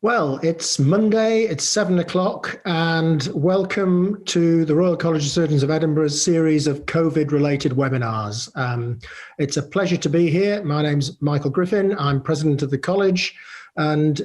Well, it's Monday, it's 7 o'clock, and welcome to the Royal College of Surgeons of Edinburgh's series of COVID-related webinars. It's a pleasure to be here. My name's Michael Griffin. I'm president of the college, and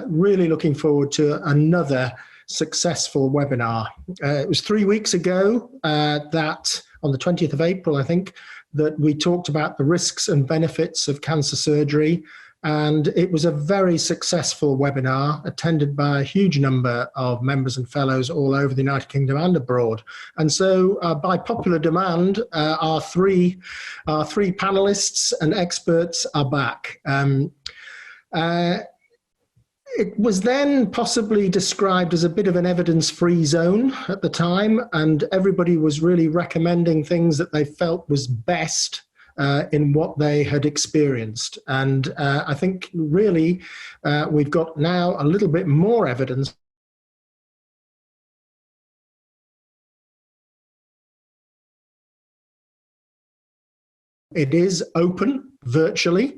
really looking forward to another successful webinar. It was 3 weeks ago that, on the 20th of April, I think, that we talked about the risks and benefits of cancer surgery. And it was a very successful webinar attended by a huge number of members and fellows all over the United Kingdom and abroad. And so by popular demand, our three panelists and experts are back. It was then possibly described as a bit of an evidence-free zone at the time, and everybody was really recommending things that they felt was best in what they had experienced. And I think really we've got now a little bit more evidence. It is open virtually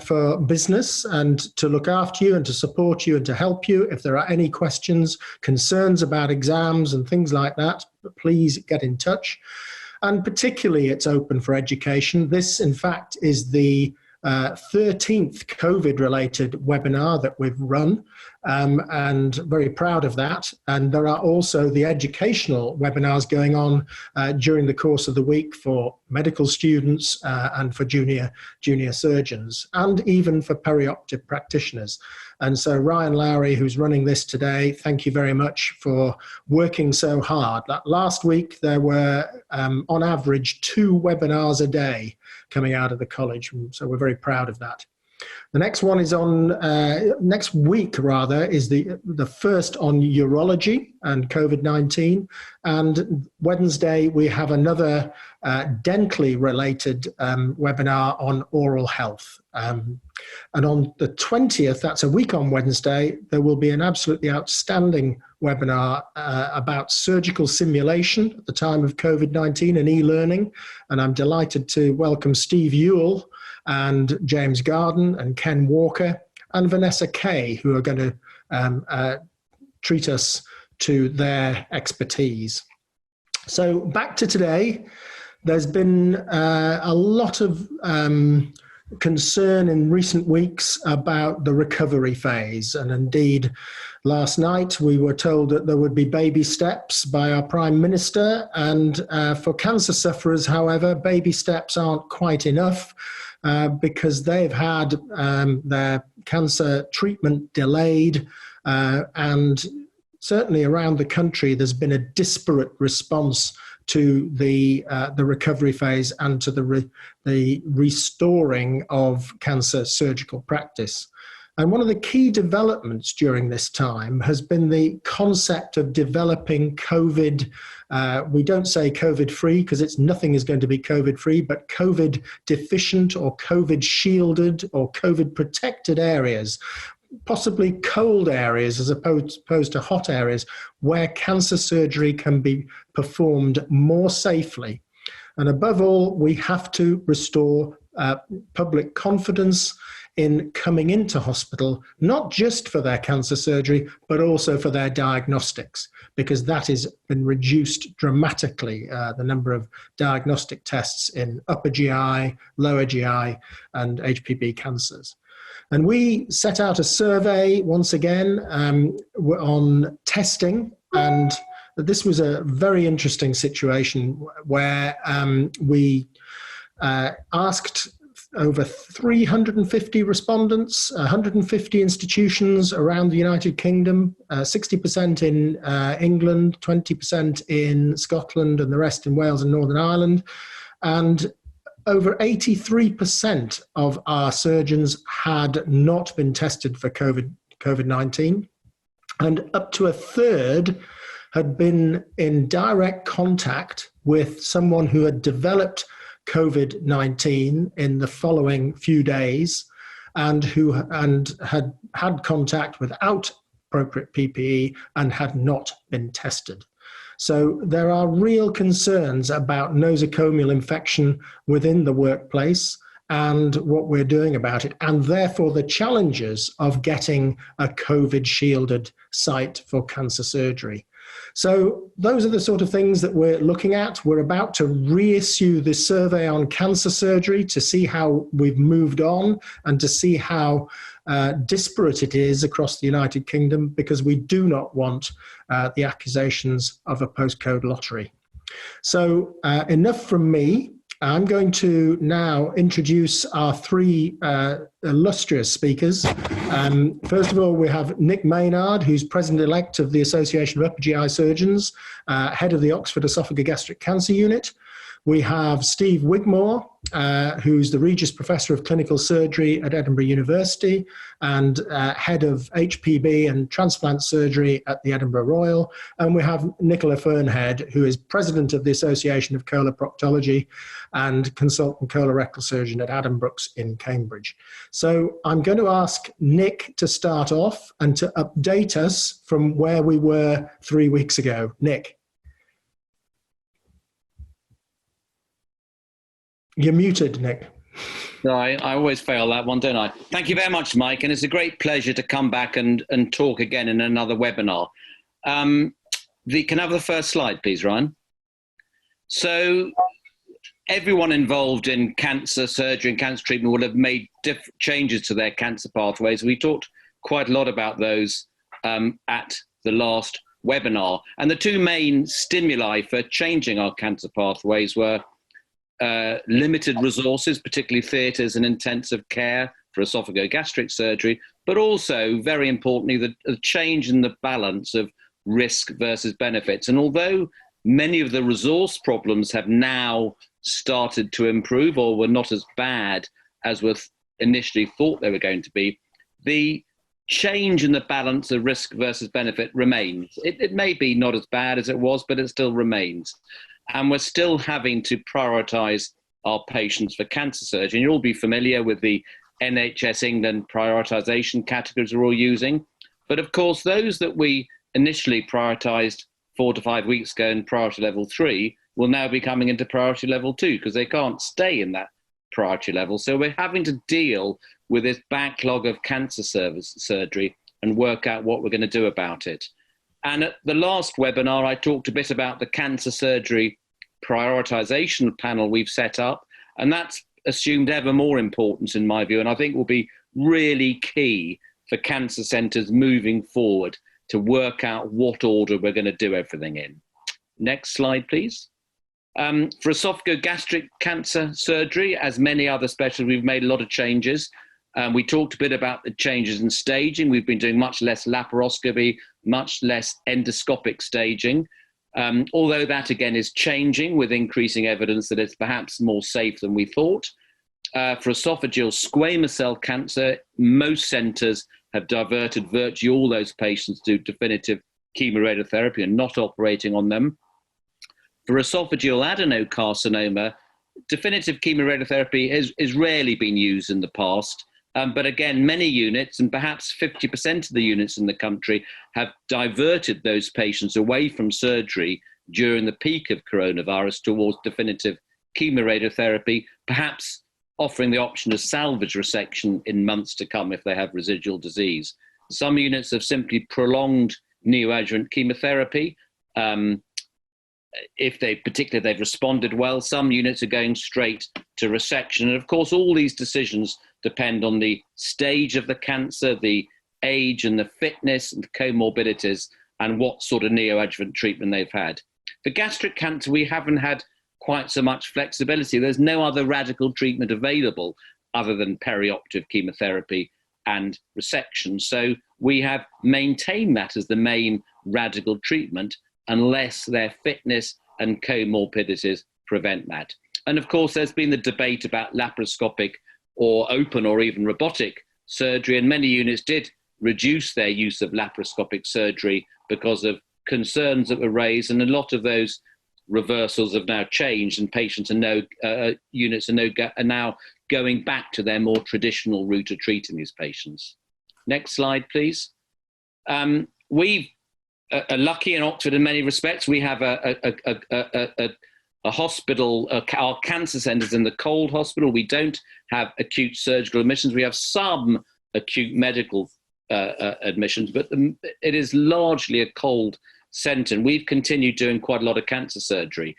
for business and to look after you and to support you and to help you. If there are any questions, concerns about exams and things like that, please get in touch. And particularly it's open for education. This, in fact, is the 13th COVID-related webinar that we've run, and very proud of that. And there are also the educational webinars going on during the course of the week for medical students and for junior surgeons, and even for perioperative practitioners. And so Ryan Lowry, who's running this today, thank you very much for working so hard. Last week, there were, on average, 2 webinars a day coming out of the college. So we're very proud of that. The next one is on, next week rather, is the first on urology and COVID-19. And Wednesday, we have another dentally related webinar on oral health. And on the 20th, that's a week on Wednesday, there will be an absolutely outstanding webinar about surgical simulation at the time of COVID-19 and e-learning. And I'm delighted to welcome Steve Ewell and James Garden and Ken Walker and Vanessa Kay, who are going to treat us to their expertise. So back to today, there's been a lot of concern in recent weeks about the recovery phase. And indeed, last night we were told that there would be baby steps by our Prime Minister. And for cancer sufferers, however, baby steps aren't quite enough because they've had their cancer treatment delayed. And certainly around the country, there's been a disparate response to the recovery phase and to the restoring of cancer surgical practice. And one of the key developments during this time has been the concept of developing COVID. We don't say COVID-free because nothing is going to be COVID-free, but COVID-deficient or COVID-shielded or COVID-protected areas, possibly cold areas as opposed to hot areas where cancer surgery can be performed more safely. And above all, we have to restore public confidence in coming into hospital, not just for their cancer surgery, but also for their diagnostics, because that has been reduced dramatically, the number of diagnostic tests in upper GI, lower GI, and HPV cancers. And we set out a survey once again on testing, and this was a very interesting situation where we asked over 350 respondents, 150 institutions around the United Kingdom, 60% in England, 20% in Scotland, and the rest in Wales and Northern Ireland. And over 83% of our surgeons had not been tested for COVID-19, and up to a third had been in direct contact with someone who had developed COVID-19 in the following few days and who had had contact without appropriate PPE and had not been tested. So there are real concerns about nosocomial infection within the workplace, and what we're doing about it, and therefore the challenges of getting a COVID-shielded site for cancer surgery. So those are the sort of things that we're looking at. We're about to reissue the survey on cancer surgery to see how we've moved on and to see how disparate it is across the United Kingdom, because we do not want the accusations of a postcode lottery. So enough from me. I'm going to now introduce our three illustrious speakers. First of all, we have Nick Maynard, who's President-elect of the Association of Upper GI Surgeons, head of the Oxford Esophagogastric Cancer Unit. We have Steve Wigmore, who's the Regius Professor of Clinical Surgery at Edinburgh University and head of HPB and transplant surgery at the Edinburgh Royal. And we have Nicola Fernhead, who is President of the Association of Coloproctology and consultant colorectal surgeon at Addenbrooke's in Cambridge. So I'm going to ask Nick to start off and to update us from where we were 3 weeks ago. Nick. You're muted, Nick. No, I always fail that one, don't I? Thank you very much, Mike, and it's a great pleasure to come back and talk again in another webinar. Can I have the first slide, please, Ryan? So everyone involved in cancer surgery and cancer treatment will have made different changes to their cancer pathways. We talked quite a lot about those at the last webinar. And the two main stimuli for changing our cancer pathways were limited resources, particularly theatres and intensive care for esophagogastric surgery, but also, very importantly, the change in the balance of risk versus benefits. And although many of the resource problems have now started to improve or were not as bad as was initially thought they were going to be, the change in the balance of risk versus benefit remains. It may be not as bad as it was, but it still remains. And we're still having to prioritise our patients for cancer surgery. And you'll all be familiar with the NHS England prioritisation categories we're all using. But of course, those that we initially prioritised 4 to 5 weeks ago in priority level 3 will now be coming into priority level 2 because they can't stay in that priority level. So we're having to deal with this backlog of cancer surgery and work out what we're going to do about it. And at the last webinar, I talked a bit about the cancer surgery prioritisation panel we've set up, and that's assumed ever more importance in my view, and I think will be really key for cancer centres moving forward to work out what order we're going to do everything in. Next slide, please. For esophagogastric cancer surgery, as many other specialties, we've made a lot of changes. We talked a bit about the changes in staging. We've been doing much less laparoscopy, much less endoscopic staging, although that again is changing with increasing evidence that it's perhaps more safe than we thought. For esophageal squamous cell cancer, most centres have diverted virtually all those patients to definitive chemoradiotherapy and not operating on them. For esophageal adenocarcinoma, definitive chemoradiotherapy has rarely been used in the past. But again, many units, and perhaps 50% of the units in the country, have diverted those patients away from surgery during the peak of coronavirus towards definitive chemoradiotherapy, perhaps offering the option of salvage resection in months to come if they have residual disease. Some units have simply prolonged neoadjuvant chemotherapy. If they've responded well, some units are going straight to resection. And of course, all these decisions depend on the stage of the cancer, the age and the fitness and the comorbidities, and what sort of neoadjuvant treatment they've had. For gastric cancer, we haven't had quite so much flexibility. There's no other radical treatment available other than perioperative chemotherapy and resection. So we have maintained that as the main radical treatment unless their fitness and comorbidities prevent that. And of course, there's been the debate about laparoscopic or open or even robotic surgery, and many units did reduce their use of laparoscopic surgery because of concerns that were raised, and a lot of those reversals have now changed, and patients units are now going back to their more traditional route of treating these patients. Next slide, please. We are lucky in Oxford in many respects. We have a a hospital, our cancer centres in the cold hospital. We don't have acute surgical admissions. We have some acute medical admissions, but it is largely a cold centre. And we've continued doing quite a lot of cancer surgery.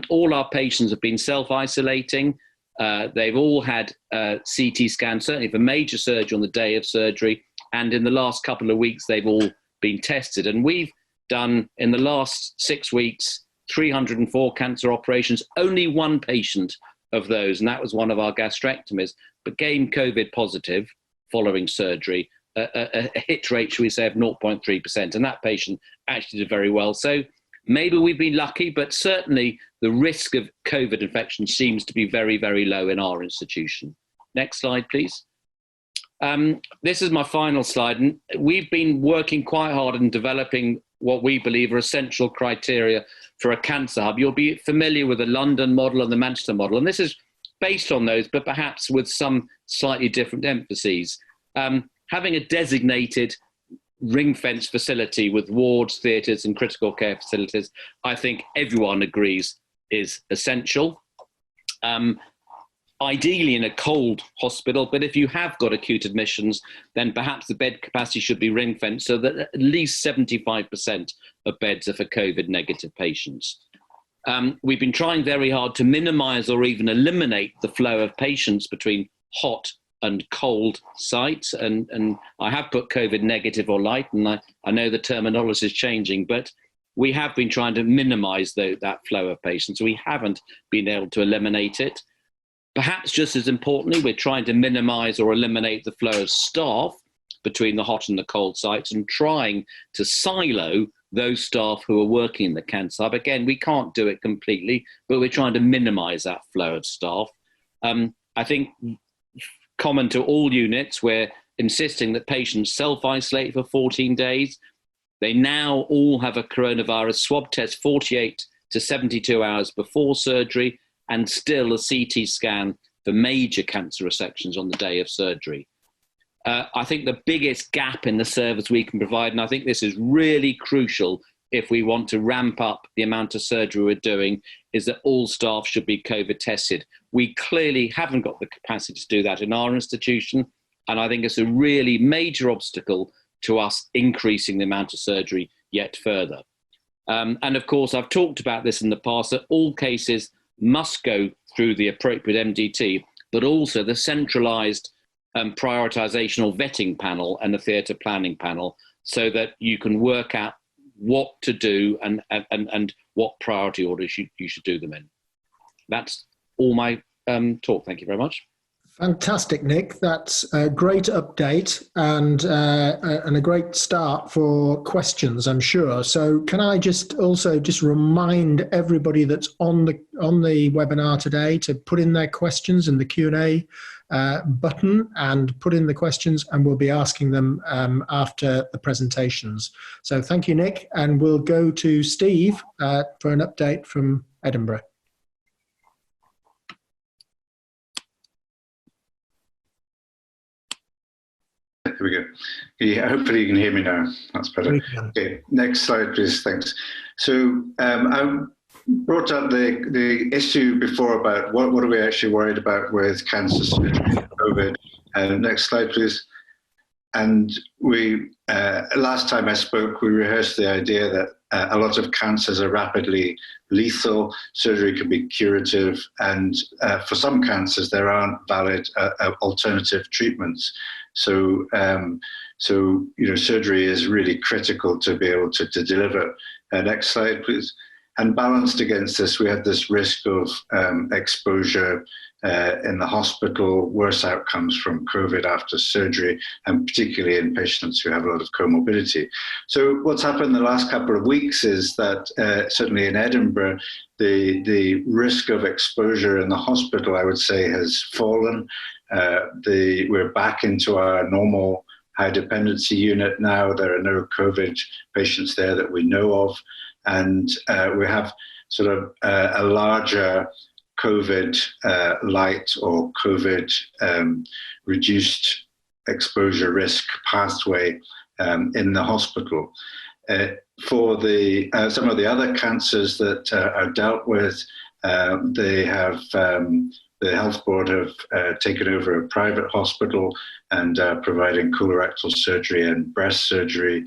All our patients have been self-isolating. They've all had CT scans, certainly for major surgery on the day of surgery. And in the last couple of weeks, they've all been tested. And we've done, in the last 6 weeks, 304 cancer operations. Only one patient of those, and that was one of our gastrectomies, became COVID positive following surgery, a hit rate, shall we say, of 0.3%. And that patient actually did very well. So maybe we've been lucky, but certainly the risk of COVID infection seems to be very, very low in our institution. Next slide, please. This is my final slide. And we've been working quite hard in developing what we believe are essential criteria for a cancer hub. You'll be familiar with the London model and the Manchester model. And this is based on those, but perhaps with some slightly different emphases. Having a designated ring-fence facility with wards, theatres and critical care facilities, I think everyone agrees is essential. Ideally in a cold hospital, but if you have got acute admissions, then perhaps the bed capacity should be ring-fenced so that at least 75% of beds are for COVID negative patients. We've been trying very hard to minimise or even eliminate the flow of patients between hot and cold sites. And I have put COVID negative or light, and I know the terminology is changing, but we have been trying to minimise that flow of patients. We haven't been able to eliminate it. Perhaps just as importantly, we're trying to minimise or eliminate the flow of staff between the hot and the cold sites and trying to silo those staff who are working in the cancer hub. Again, we can't do it completely, but we're trying to minimise that flow of staff. I think common to all units, we're insisting that patients self-isolate for 14 days. They now all have a coronavirus swab test 48 to 72 hours before surgery, and still a CT scan for major cancer resections on the day of surgery. I think the biggest gap in the service we can provide, and I think this is really crucial if we want to ramp up the amount of surgery we're doing, is that all staff should be COVID tested. We clearly haven't got the capacity to do that in our institution, and I think it's a really major obstacle to us increasing the amount of surgery yet further. And of course, I've talked about this in the past, that all cases must go through the appropriate MDT, but also the centralised prioritisation or vetting panel and the theatre planning panel, so that you can work out what to do and what priority orders you should do them in. That's all my talk. Thank you very much. Fantastic, Nick. That's a great update and a great start for questions, I'm sure. So can I just remind everybody that's on the webinar today to put in their questions in the Q&A button and put in the questions, and we'll be asking them after the presentations. So thank you, Nick. And we'll go to Steve for an update from Edinburgh. Here we go. Yeah, hopefully you can hear me now. That's better. Okay, next slide, please. Thanks. So I brought up the issue before about what are we actually worried about with cancer surgery and COVID. Next slide, please. And we last time I spoke, we rehearsed the idea that a lot of cancers are rapidly lethal. Surgery can be curative, and for some cancers there aren't valid alternative treatments. So, surgery is really critical to be able to deliver. Next slide, please. And balanced against this, we had this risk of exposure in the hospital, worse outcomes from COVID after surgery, and particularly in patients who have a lot of comorbidity. So what's happened the last couple of weeks is that certainly in Edinburgh, the risk of exposure in the hospital, I would say, has fallen. We're back into our normal high dependency unit now. There are no COVID patients there that we know of. And we have sort of a larger COVID light or COVID reduced exposure risk pathway in the hospital. For some of the other cancers that are dealt with, They have the health board have taken over a private hospital and providing colorectal surgery and breast surgery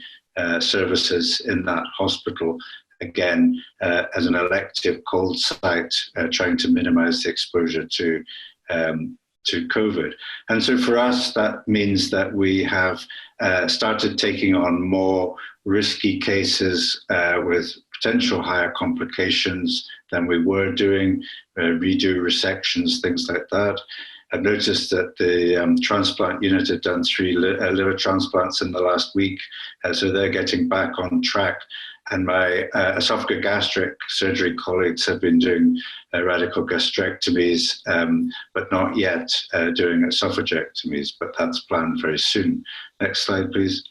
services in that hospital, again, as an elective cold site, trying to minimize the exposure to COVID. And so for us, that means that we have started taking on more risky cases with potential higher complications than we were doing, redo resections, things like that. I've noticed that the transplant unit had done 3 liver transplants in the last week, so they're getting back on track. And my esophagogastric surgery colleagues have been doing radical gastrectomies, but not yet doing esophagectomies, but that's planned very soon. Next slide, please.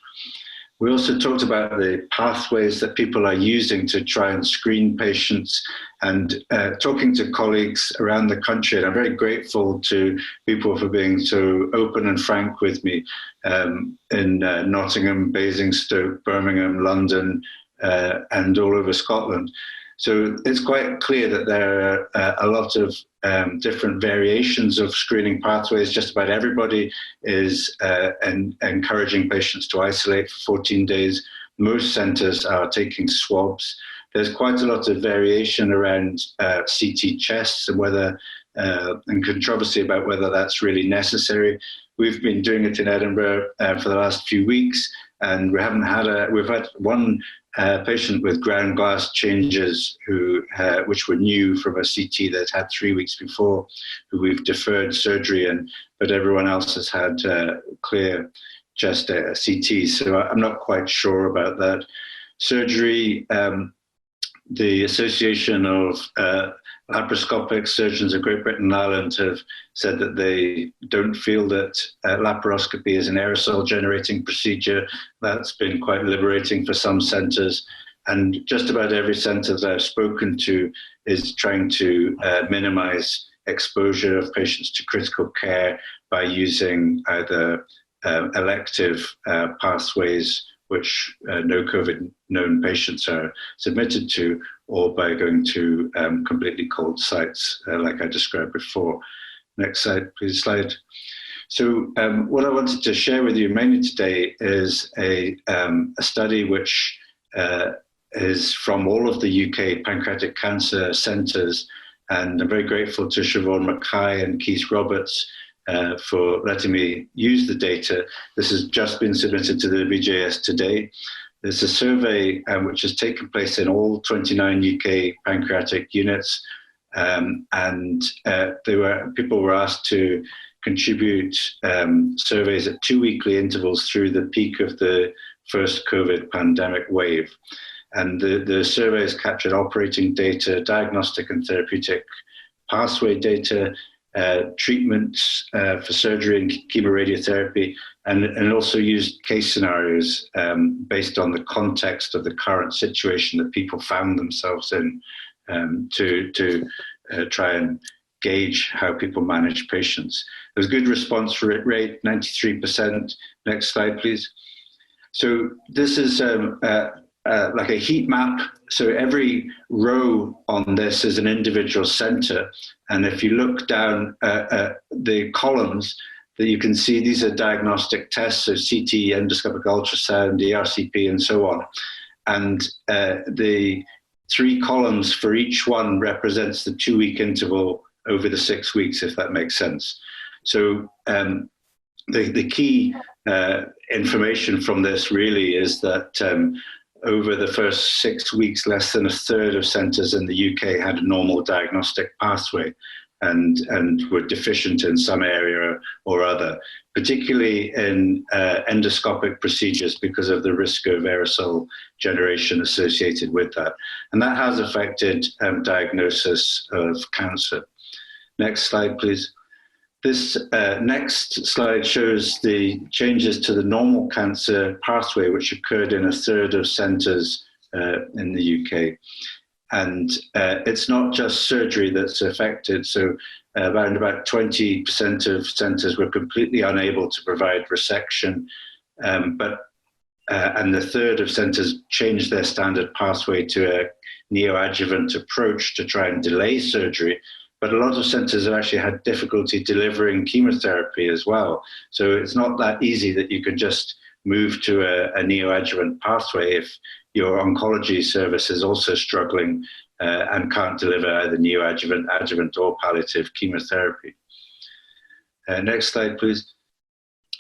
We also talked about the pathways that people are using to try and screen patients, and talking to colleagues around the country. And I'm very grateful to people for being so open and frank with me in Nottingham, Basingstoke, Birmingham, London, and all over Scotland. So it's quite clear that there are a lot of different variations of screening pathways. Just about everybody is encouraging patients to isolate for 14 days. Most centres are taking swabs. There's quite a lot of variation around CT chests and whether and controversy about whether that's really necessary. We've been doing it in Edinburgh for the last few weeks, and we've had one patient with ground glass changes which were new from a CT that had 3 weeks before, who we've deferred surgery in, but everyone else has had clear chest CT. So I'm not quite sure about that. Surgery, the Association of Laparoscopic Surgeons of Great Britain and Ireland have said that they don't feel that laparoscopy is an aerosol generating procedure. That's been quite liberating for some centres. And just about every centre that I've spoken to is trying to minimise exposure of patients to critical care by using either elective pathways, which no COVID known patients are submitted to, or by going to completely cold sites, like I described before. Next slide, please. So what I wanted to share with you mainly today is a study which is from all of the UK pancreatic cancer centres, and I'm very grateful to Siobhan Mackay and Keith Roberts for letting me use the data. This has just been submitted to the BJS today. There's a survey which has taken place in all 29 UK pancreatic units, and people were asked to contribute surveys at 2 weekly intervals through the peak of the first COVID pandemic wave. And the surveys captured operating data, diagnostic and therapeutic pathway data, treatments for surgery and chemoradiotherapy, and also used case scenarios based on the context of the current situation that people found themselves in, to try and gauge how people manage patients. There's good response rate, 93%. Next slide, please. So this is like a heat map. So every row on this is an individual center. And if you look down the columns, that you can see these are diagnostic tests, so CT, endoscopic ultrasound, ERCP, and so on. And the 3 columns for each one represents the 2 week interval over the 6 weeks, if that makes sense. So the key information from this really is that over the first 6 weeks, less than a third of centres in the UK had a normal diagnostic pathway and were deficient in some area or other, particularly in endoscopic procedures because of the risk of aerosol generation associated with that. And that has affected diagnosis of cancer. Next slide, please. This next slide shows the changes to the normal cancer pathway, which occurred in a third of centres in the UK. And it's not just surgery that's affected. So around about 20% of centres were completely unable to provide resection, and the third of centres changed their standard pathway to a neoadjuvant approach to try and delay surgery. But a lot of centres have actually had difficulty delivering chemotherapy as well. So it's not that easy that you can just move to a neoadjuvant pathway if your oncology service is also struggling and can't deliver either neoadjuvant, adjuvant, or palliative chemotherapy. Next slide, please.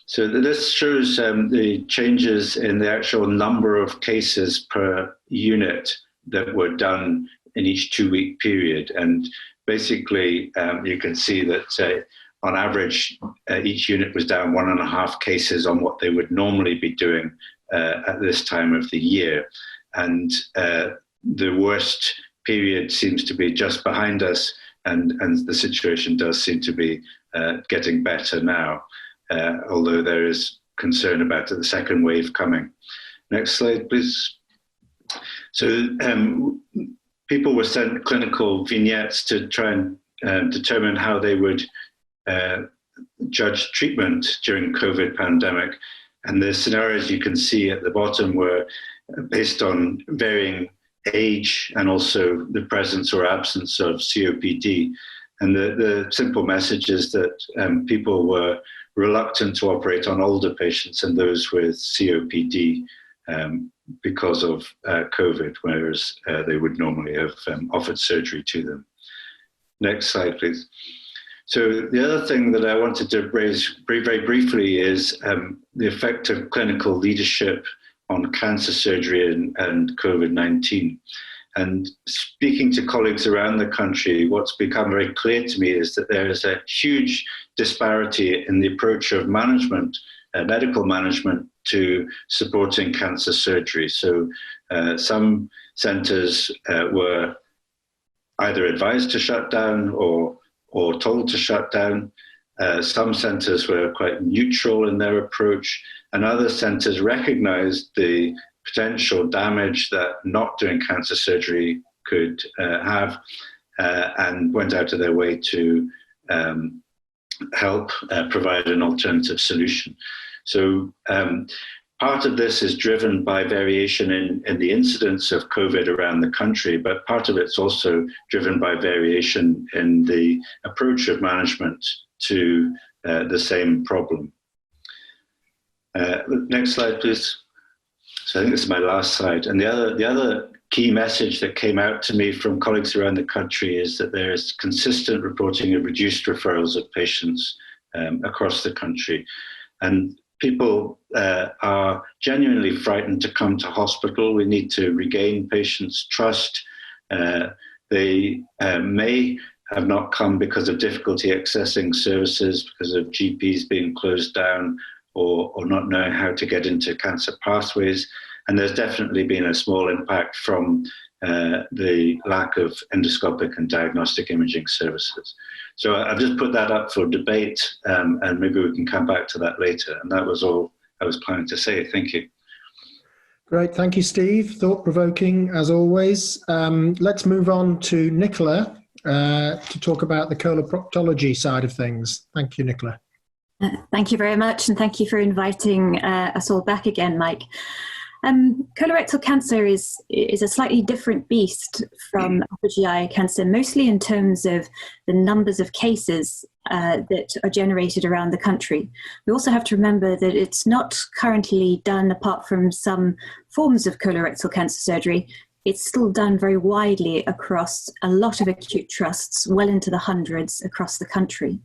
So this shows the changes in the actual number of cases per unit that were done in each 2-week period. And basically, you can see that on average, each unit was down 1.5 cases on what they would normally be doing at this time of the year. And the worst period seems to be just behind us, and the situation does seem to be getting better now, although there is concern about the second wave coming. Next slide, please. So people were sent clinical vignettes to try and determine how they would judge treatment during COVID pandemic. And the scenarios you can see at the bottom were based on varying age and also the presence or absence of COPD. And the simple message is that people were reluctant to operate on older patients and those with COPD because of COVID, whereas they would normally have offered surgery to them. Next slide, please. So the other thing that I wanted to raise very briefly is the effect of clinical leadership on cancer surgery and COVID-19. And speaking to colleagues around the country, what's become very clear to me is that there is a huge disparity in the approach of management, medical management, to supporting cancer surgery. So some centres were either advised to shut down or told to shut down. Some centres were quite neutral in their approach, and other centres recognised the potential damage that not doing cancer surgery could have and went out of their way to help provide an alternative solution. So part of this is driven by variation in the incidence of COVID around the country, but part of it's also driven by variation in the approach of management to the same problem. Next slide, please. So I think this is my last slide. And the other key message that came out to me from colleagues around the country is that there is consistent reporting of reduced referrals of patients across the country. And people are genuinely frightened to come to hospital. We need to regain patients' trust. They may have not come because of difficulty accessing services, because of GPs being closed down, or not knowing how to get into cancer pathways. And there's definitely been a small impact from the lack of endoscopic and diagnostic imaging services. So I've just put that up for debate, and maybe we can come back to that later. And that was all I was planning to say. Thank you. Great. Thank you, Steve. Thought-provoking, as always. Let's move on to Nicola to talk about the coloproctology side of things. Thank you, Nicola. Thank you very much, and thank you for inviting us all back again, Mike. Colorectal cancer is a slightly different beast from upper GI cancer, mostly in terms of the numbers of cases that are generated around the country. We also have to remember that it's not currently done, apart from some forms of colorectal cancer surgery, it's still done very widely across a lot of acute trusts, well into the hundreds across the country.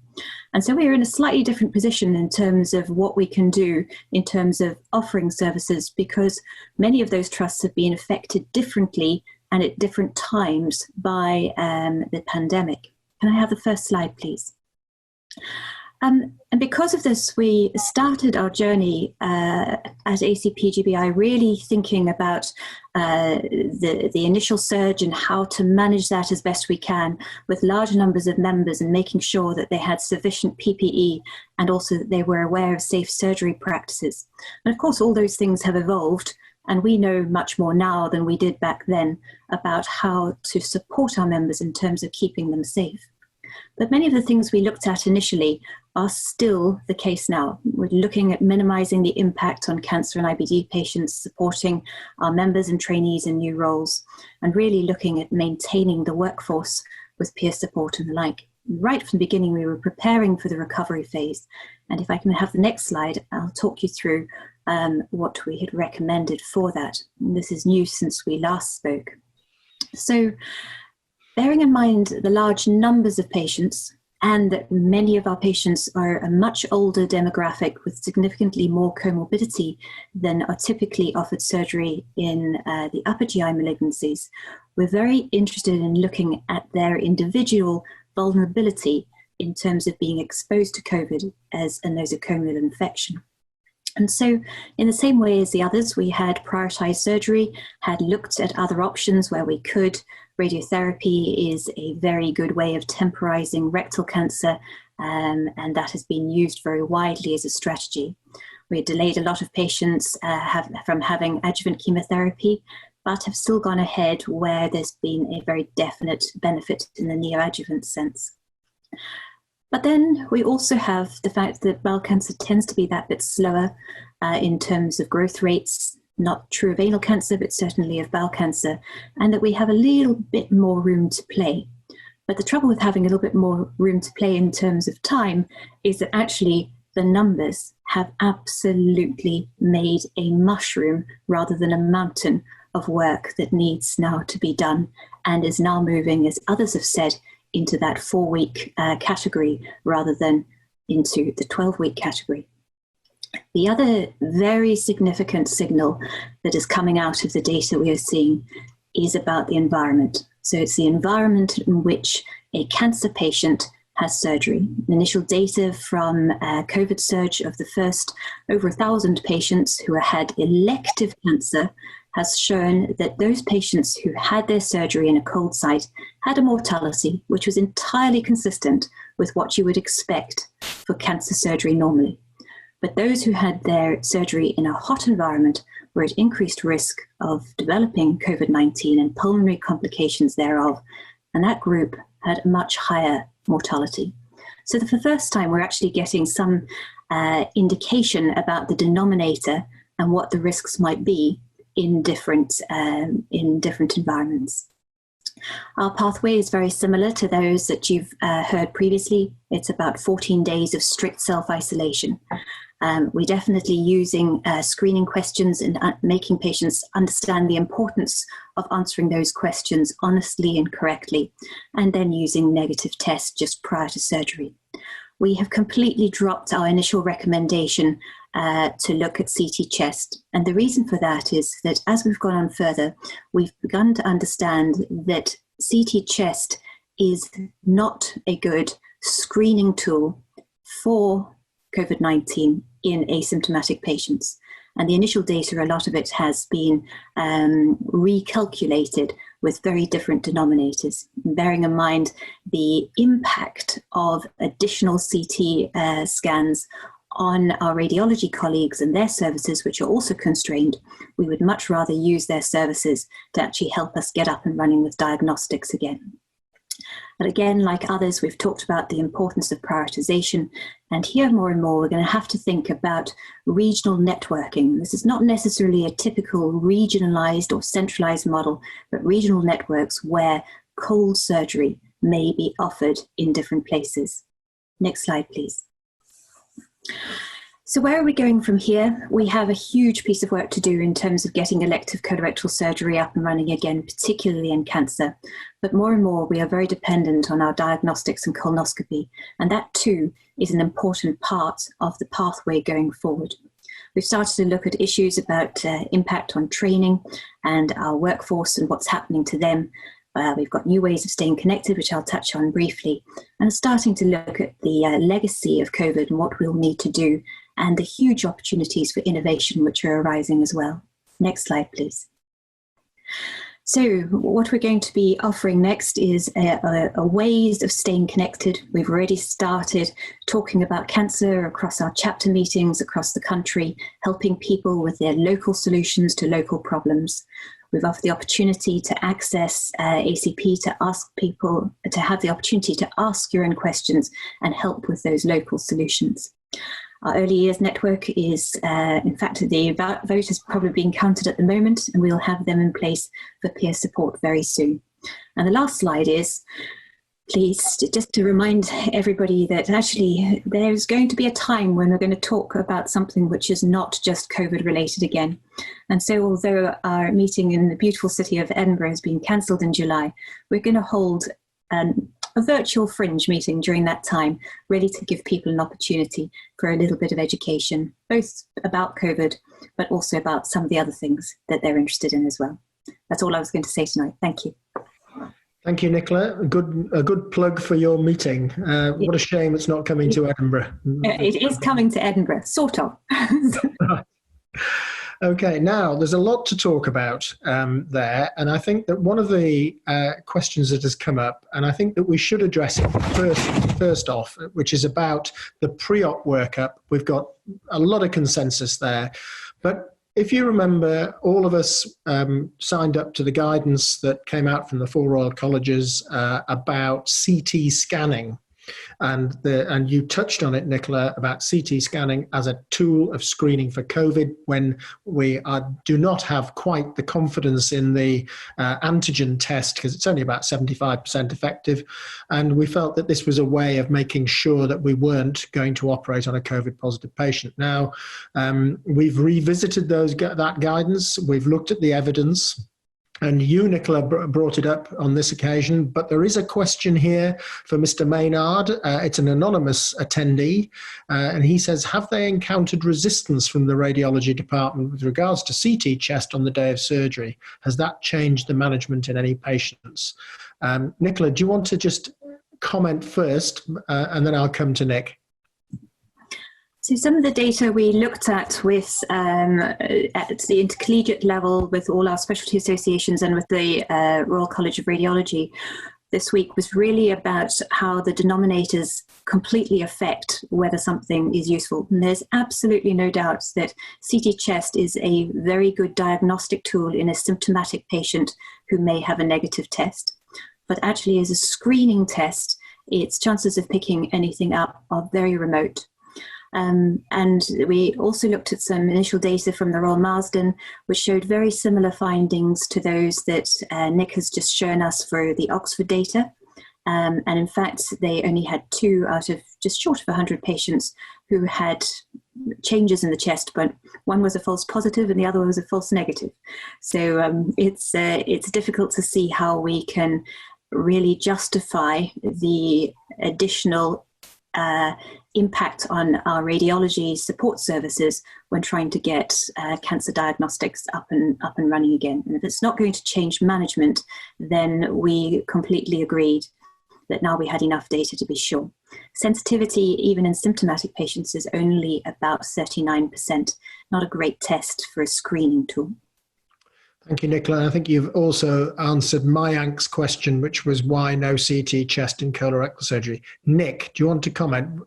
And so we're in a slightly different position in terms of what we can do in terms of offering services, because many of those trusts have been affected differently and at different times by the pandemic. Can I have the first slide, please? And because of this, we started our journey at ACPGBI really thinking about the initial surge and how to manage that as best we can with large numbers of members, and making sure that they had sufficient PPE and also that they were aware of safe surgery practices. And of course, all those things have evolved, and we know much more now than we did back then about how to support our members in terms of keeping them safe. But many of the things we looked at initially are still the case now. We're looking at minimizing the impact on cancer and IBD patients, supporting our members and trainees in new roles, and really looking at maintaining the workforce with peer support and the like. Right from the beginning, we were preparing for the recovery phase. And if I can have the next slide, I'll talk you through what we had recommended for that. And this is new since we last spoke. So, bearing in mind the large numbers of patients, and that many of our patients are a much older demographic with significantly more comorbidity than are typically offered surgery in the upper GI malignancies, we're very interested in looking at their individual vulnerability in terms of being exposed to COVID as a nosocomial infection. And so in the same way as the others, we had prioritized surgery, had looked at other options where we could. Radiotherapy is a very good way of temporizing rectal cancer, and that has been used very widely as a strategy. We had delayed a lot of patients from having adjuvant chemotherapy, but have still gone ahead where there's been a very definite benefit in the neoadjuvant sense. But then we also have the fact that bowel cancer tends to be that bit slower in terms of growth rates, not true of anal cancer, but certainly of bowel cancer, and that we have a little bit more room to play. But the trouble with having a little bit more room to play in terms of time is that actually the numbers have absolutely made a mushroom rather than a mountain of work that needs now to be done and is now moving, as others have said, into that 4-week category rather than into the 12-week category. The other very significant signal that is coming out of the data we are seeing is about the environment. So it's the environment in which a cancer patient has surgery. The initial data from COVID surge of the first over 1,000 patients who had elective cancer has shown that those patients who had their surgery in a cold site had a mortality which was entirely consistent with what you would expect for cancer surgery normally. But those who had their surgery in a hot environment were at increased risk of developing COVID-19 and pulmonary complications thereof, and that group had a much higher mortality. So for the first time, we're actually getting some indication about the denominator and what the risks might be in different environments. Our pathway is very similar to those that you've heard previously. It's about 14 days of strict self-isolation. We're definitely using screening questions and making patients understand the importance of answering those questions honestly and correctly, and then using negative tests just prior to surgery. We have completely dropped our initial recommendation to look at CT chest. And the reason for that is that as we've gone on further, we've begun to understand that CT chest is not a good screening tool for COVID-19 in asymptomatic patients. And the initial data, a lot of it has been recalculated with very different denominators, bearing in mind the impact of additional CT scans on our radiology colleagues and their services, which are also constrained. We would much rather use their services to actually help us get up and running with diagnostics again. But again, like others, we've talked about the importance of prioritization. And here more and more, we're going to have to think about regional networking. This is not necessarily a typical regionalized or centralized model, but regional networks where cold surgery may be offered in different places. Next slide, please. So where are we going from here? We have a huge piece of work to do in terms of getting elective colorectal surgery up and running again, particularly in cancer. But more and more, we are very dependent on our diagnostics and colonoscopy. And that too is an important part of the pathway going forward. We've started to look at issues about impact on training and our workforce and what's happening to them. We've got new ways of staying connected, which I'll touch on briefly, and starting to look at the legacy of COVID and what we'll need to do, and the huge opportunities for innovation which are arising as well. Next slide, please. So what we're going to be offering next is a ways of staying connected. We've already started talking about cancer across our chapter meetings across the country, helping people with their local solutions to local problems. We've offered the opportunity to access ACP, to ask people, to have the opportunity to ask your own questions and help with those local solutions. Our early years network is, in fact, the vote is probably being counted at the moment, and we'll have them in place for peer support very soon. And the last slide is, please, just to remind everybody that actually there's going to be a time when we're going to talk about something which is not just COVID related again. And so although our meeting in the beautiful city of Edinburgh has been cancelled in July, we're going to hold a virtual fringe meeting during that time, ready to give people an opportunity for a little bit of education, both about COVID, but also about some of the other things that they're interested in as well. That's all I was going to say tonight. Thank you. Thank you, Nicola. A good plug for your meeting. What a shame it's not coming to Edinburgh. It is coming to Edinburgh, sort of. Okay, now there's a lot to talk about there, and I think that one of the questions that has come up, and I think that we should address it first off, which is about the pre-op workup. We've got a lot of consensus there, but if you remember, all of us signed up to the guidance that came out from the 4 Royal Colleges about CT scanning. And you touched on it, Nicola, about CT scanning as a tool of screening for COVID when we do not have quite the confidence in the antigen test, because it's only about 75% effective. And we felt that this was a way of making sure that we weren't going to operate on a COVID positive patient. Now, we've revisited that guidance. We've looked at the evidence. And you, Nicola, brought it up on this occasion, but there is a question here for Mr. Maynard. It's an anonymous attendee, and he says, have they encountered resistance from the radiology department with regards to CT chest on the day of surgery? Has that changed the management in any patients? Nicola, do you want to just comment first, and then I'll come to Nick? So some of the data we looked at with at the intercollegiate level with all our specialty associations and with the Royal College of Radiology this week was really about how the denominators completely affect whether something is useful. And there's absolutely no doubt that CT chest is a very good diagnostic tool in a symptomatic patient who may have a negative test. But actually as a screening test, its chances of picking anything up are very remote. And we also looked at some initial data from the Royal Marsden, which showed very similar findings to those that Nick has just shown us for the Oxford data. And in fact, they only had 2 out of just short of 100 patients who had changes in the chest, but one was a false positive and the other was a false negative. So it's difficult to see how we can really justify the additional impact on our radiology support services when trying to get cancer diagnostics up and running again. And if it's not going to change management, then we completely agreed that now we had enough data to be sure. Sensitivity, even in symptomatic patients, is only about 39%, not a great test for a screening tool. Thank you, Nicola. I think you've also answered Mayank's question, which was why no CT chest in colorectal surgery. Nick, do you want to comment?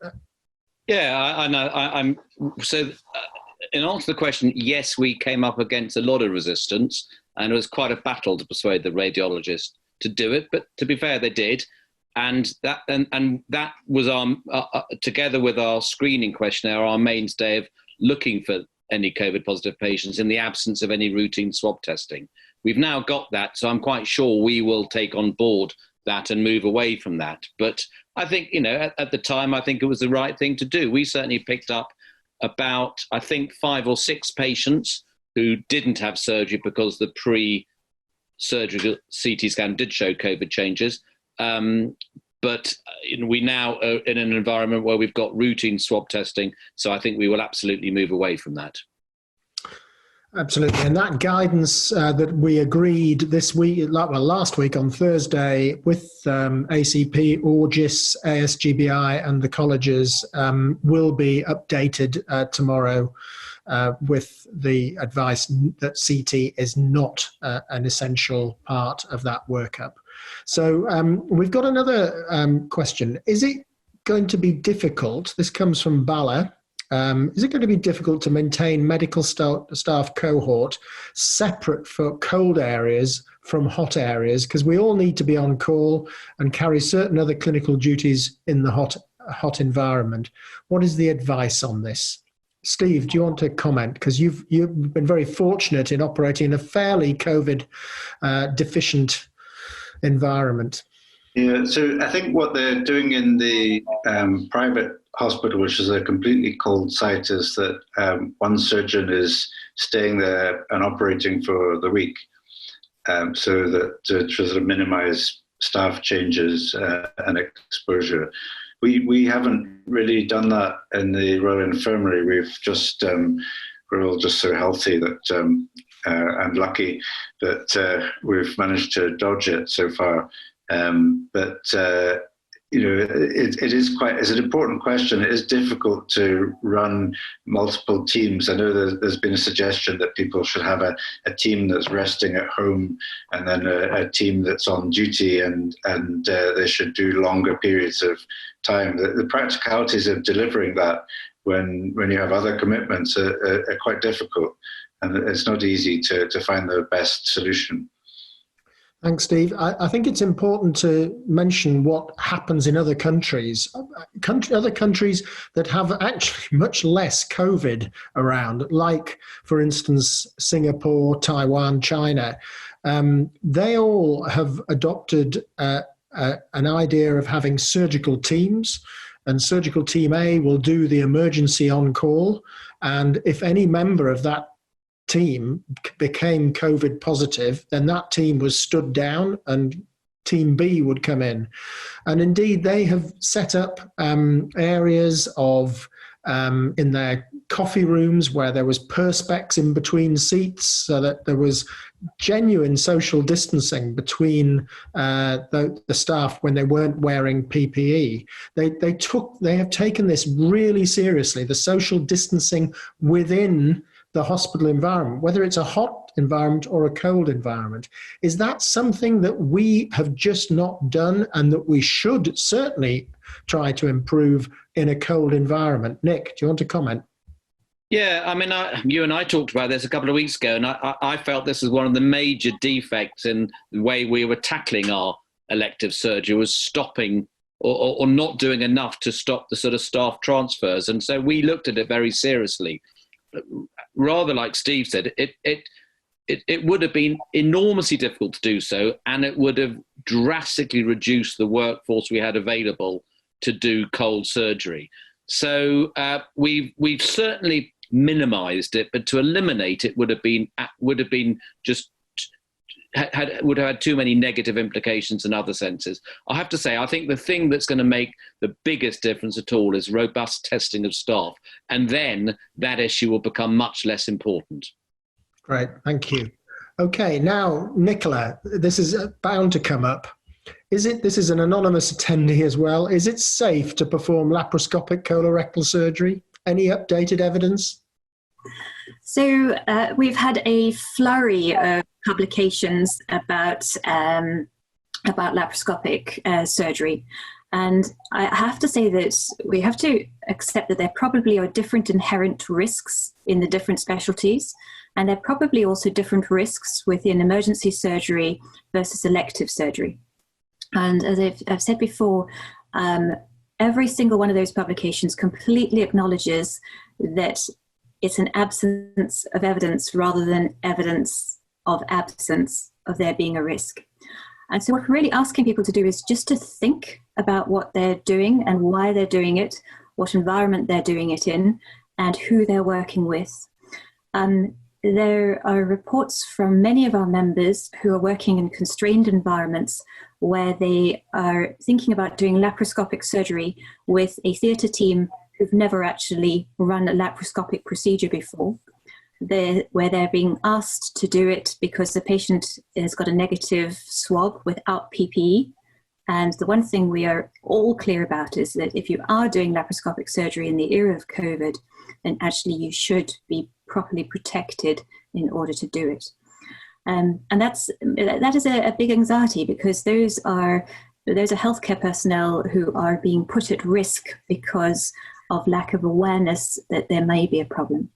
Yeah, I know. In answer to the question, yes, we came up against a lot of resistance, and it was quite a battle to persuade the radiologist to do it. But to be fair, they did, and that was our together with our screening questionnaire, our mainstay of looking for any COVID positive patients in the absence of any routine swab testing. We've now got that, so I'm quite sure we will take on board that and move away from that. But I think, at the time, I think it was the right thing to do. We certainly picked up about, I think, 5 or 6 patients who didn't have surgery because the pre-surgical CT scan did show COVID changes. But we now are in an environment where we've got routine swab testing, so I think we will absolutely move away from that. Absolutely, and that guidance that we agreed this week, last week on Thursday, with ACP, ORGIS, ASGBI, and the colleges will be updated tomorrow with the advice that CT is not an essential part of that workup. So we've got another question. Is it going to be difficult? This comes from Bala. is it going to be difficult to maintain medical staff cohort separate for cold areas from hot areas? Because we all need to be on call and carry certain other clinical duties in the hot environment. What is the advice on this? Steve, do you want to comment? Because you've been very fortunate in operating in a fairly COVID deficient environment. Yeah, so I think what they're doing in the private hospital, which is a completely cold site, is that one surgeon is staying there and operating for the week, so that to sort of minimize staff changes and exposure. We haven't really done that in the Royal Infirmary. We've just we're all just so healthy that and lucky that we've managed to dodge it so far. But you know, it's an important question. It is difficult to run multiple teams. I know there's been a suggestion that people should have a team that's resting at home and then a team that's on duty, and they should do longer periods of time. The practicalities of delivering that when you have other commitments are quite difficult, and it's not easy to find the best solution. Thanks, Steve. I think it's important to mention what happens in other countries. Other countries that have actually much less COVID around, like, for instance, Singapore, Taiwan, China. They all have adopted an idea of having surgical teams, and surgical team A will do the emergency on call. And if any member of that team became COVID positive, then that team was stood down and team B would come in. And indeed, they have set up areas of in their coffee rooms where there was perspex in between seats, so that there was genuine social distancing between the staff when they weren't wearing PPE. They have taken this really seriously, the social distancing within the hospital environment, whether it's a hot environment or a cold environment. Is that something that we have just not done and that we should certainly try to improve in a cold environment? Nick, do you want to comment? Yeah, I mean, you and I talked about this a couple of weeks ago, and I felt this was one of the major defects in the way we were tackling our elective surgery, was stopping or not doing enough to stop the sort of staff transfers. And so we looked at it very seriously. Rather like Steve said, it would have been enormously difficult to do so, and it would have drastically reduced the workforce we had available to do cold surgery. So we've certainly minimised it, but to eliminate it would have had too many negative implications in other senses. I have to say, I think the thing that's going to make the biggest difference at all is robust testing of staff, and then that issue will become much less important. Great, thank you. Okay, now, Nicola, this is bound to come up. This is an anonymous attendee as well. Is it safe to perform laparoscopic colorectal surgery? Any updated evidence? So we've had a flurry of publications about laparoscopic surgery. And I have to say that we have to accept that there probably are different inherent risks in the different specialties. And there are probably also different risks within emergency surgery versus elective surgery. And as I've said before, every single one of those publications completely acknowledges that it's an absence of evidence rather than evidence of absence of there being a risk. And so what we're really asking people to do is just to think about what they're doing and why they're doing it, what environment they're doing it in, and who they're working with. There are reports from many of our members who are working in constrained environments where they are thinking about doing laparoscopic surgery with a theatre team who've never actually run a laparoscopic procedure before, where they're being asked to do it because the patient has got a negative swab without PPE. And the one thing we are all clear about is that if you are doing laparoscopic surgery in the era of COVID, then actually you should be properly protected in order to do it. And that is a big anxiety, because those are healthcare personnel who are being put at risk because of lack of awareness that there may be a problem.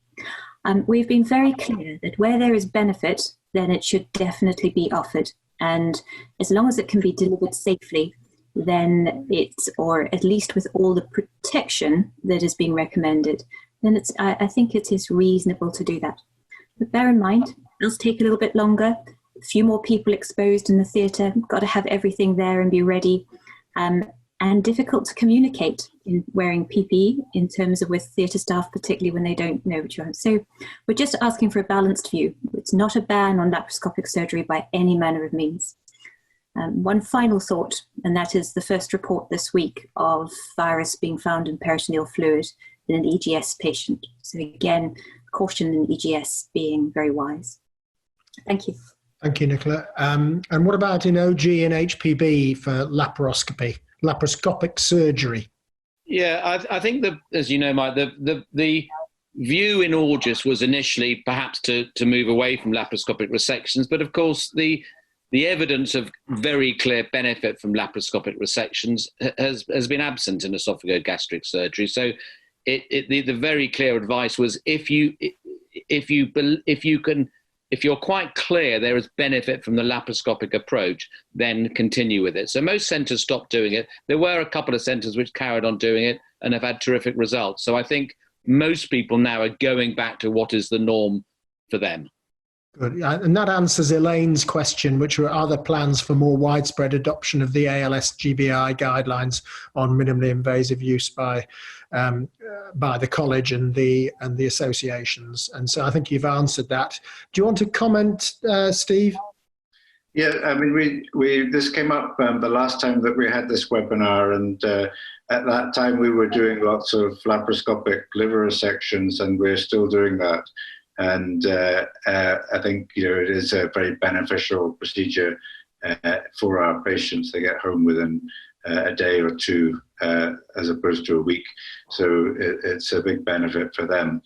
We've been very clear that where there is benefit, then it should definitely be offered. And as long as it can be delivered safely, then it's, or at least with all the protection that is being recommended, then I think it is reasonable to do that. But bear in mind, it does take a little bit longer, a few more people exposed in the theatre, got to have everything there and be ready, and difficult to communicate in wearing PPE in terms of with theatre staff, particularly when they don't know what you have. So we're just asking for a balanced view. It's not a ban on laparoscopic surgery by any manner of means. One final thought, and that is the first report this week of virus being found in peritoneal fluid in an EGS patient. So again, caution in EGS being very wise. Thank you. Thank you, Nicola. And what about in OG and HPB for laparoscopic surgery? Yeah, I think that, as you know, Mike, the view in August was initially perhaps to move away from laparoscopic resections, but of course the evidence of very clear benefit from laparoscopic resections has been absent in esophagogastric surgery. So the very clear advice was if you're quite clear there is benefit from the laparoscopic approach, then continue with it. So most centres stopped doing it. There were a couple of centres which carried on doing it and have had terrific results. So I think most people now are going back to what is the norm for them. Good. And that answers Elaine's question, which were other plans for more widespread adoption of the ALS-GBI guidelines on minimally invasive use by the college and the associations. And so I think you've answered that. Do you want to comment, Steve? Yeah, I mean, this came up the last time that we had this webinar, and at that time we were doing lots of laparoscopic liver resections, and we're still doing that. And I think, it is a very beneficial procedure for our patients. They get home within a day or two as opposed to a week. So it's a big benefit for them.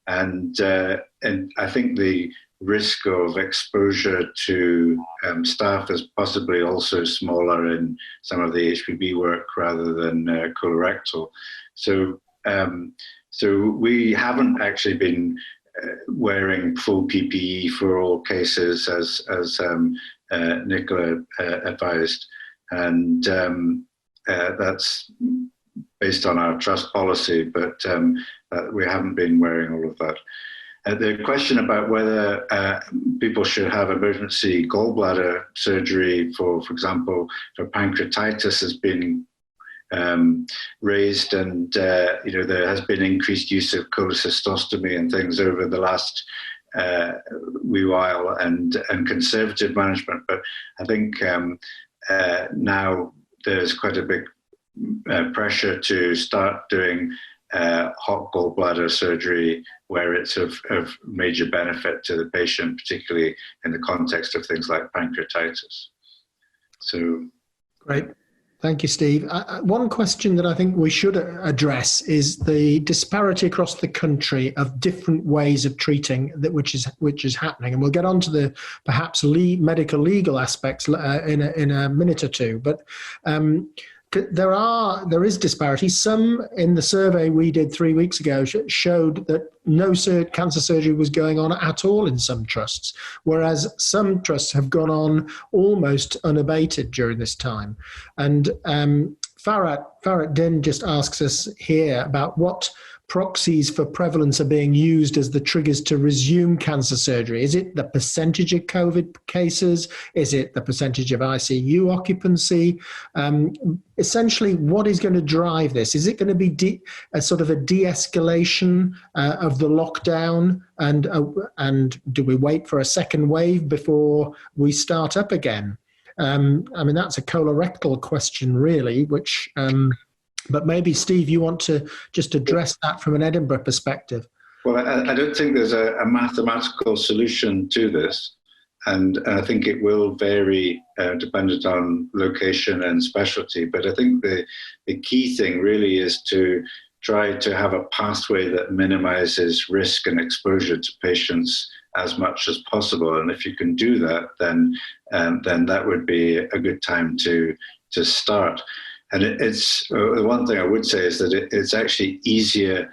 And I think the risk of exposure to staff is possibly also smaller in some of the HPB work rather than colorectal. So we haven't actually been wearing full PPE for all cases, as Nicola advised, and that's based on our trust policy, but we haven't been wearing all of that. The question about whether people should have emergency gallbladder surgery, for example, for pancreatitis, has been raised, and there has been increased use of cholecystostomy and things over the last wee while, and conservative management. But I think now there's quite a big pressure to start doing hot gallbladder surgery where it's of major benefit to the patient, particularly in the context of things like pancreatitis. So great. Thank you, Steve. One question that I think we should address is the disparity across the country of different ways of treating that, which is happening, and we'll get on to the perhaps medical legal aspects in a minute or two. But there is disparity. Some in the survey we did 3 weeks ago showed that no cancer surgery was going on at all in some trusts, whereas some trusts have gone on almost unabated during this time. And Farhat Din just asks us here about what proxies for prevalence are being used as the triggers to resume cancer surgery. Is it the percentage of COVID cases? Is it the percentage of ICU occupancy? Essentially, what is going to drive this? Is it going to be a sort of a de-escalation of the lockdown? And do we wait for a second wave before we start up again? I mean, that's a colorectal question, really, which... but maybe, Steve, you want to just address that from an Edinburgh perspective. Well, I don't think there's a mathematical solution to this. And I think it will vary dependent on location and specialty. But I think the key thing really is to try to have a pathway that minimizes risk and exposure to patients as much as possible. And if you can do that, then that would be a good time to start. And it's the one thing I would say is that it's actually easier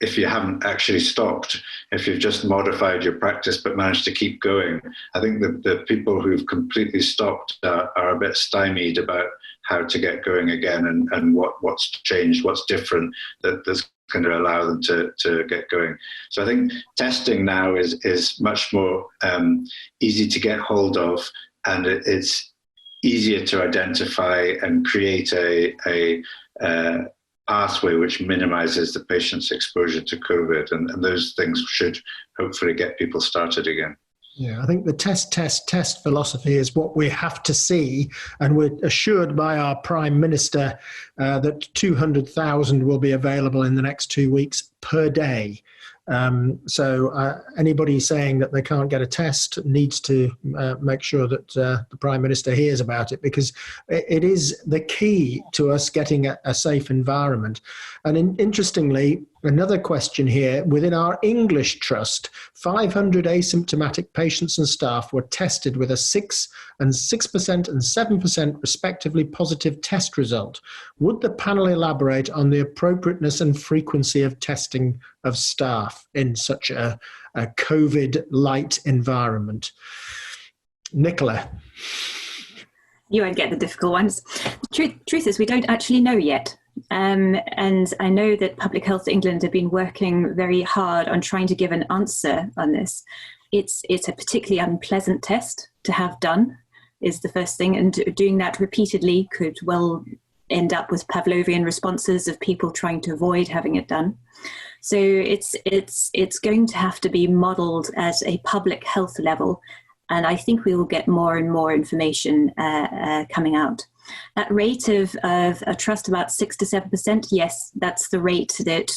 if you haven't actually stopped, if you've just modified your practice but managed to keep going. I think the people who've completely stopped are a bit stymied about how to get going again and what's changed, what's different that's going to allow them to get going. So I think testing now is much more easy to get hold of, and it's easier to identify and create a pathway which minimizes the patient's exposure to COVID, and those things should hopefully get people started again. Yeah, I think the test philosophy is what we have to see, and we're assured by our Prime Minister that 200,000 will be available in the next 2 weeks per day. So anybody saying that they can't get a test needs to make sure that the Prime Minister hears about it, because it is the key to us getting a safe environment. And interestingly, another question here, within our English trust, 500 asymptomatic patients and staff were tested with a 6% and 7% respectively positive test result. Would the panel elaborate on the appropriateness and frequency of testing of staff in such a COVID-light environment? Nicola. You won't get the difficult ones. Truth is, we don't actually know yet. And I know that Public Health England have been working very hard on trying to give an answer on this. It's a particularly unpleasant test to have done, is the first thing, and doing that repeatedly could well end up with Pavlovian responses of people trying to avoid having it done. So it's going to have to be modelled at a public health level, and I think we will get more and more information coming out. That rate of a trust, about 6 to 7%, yes, that's the rate that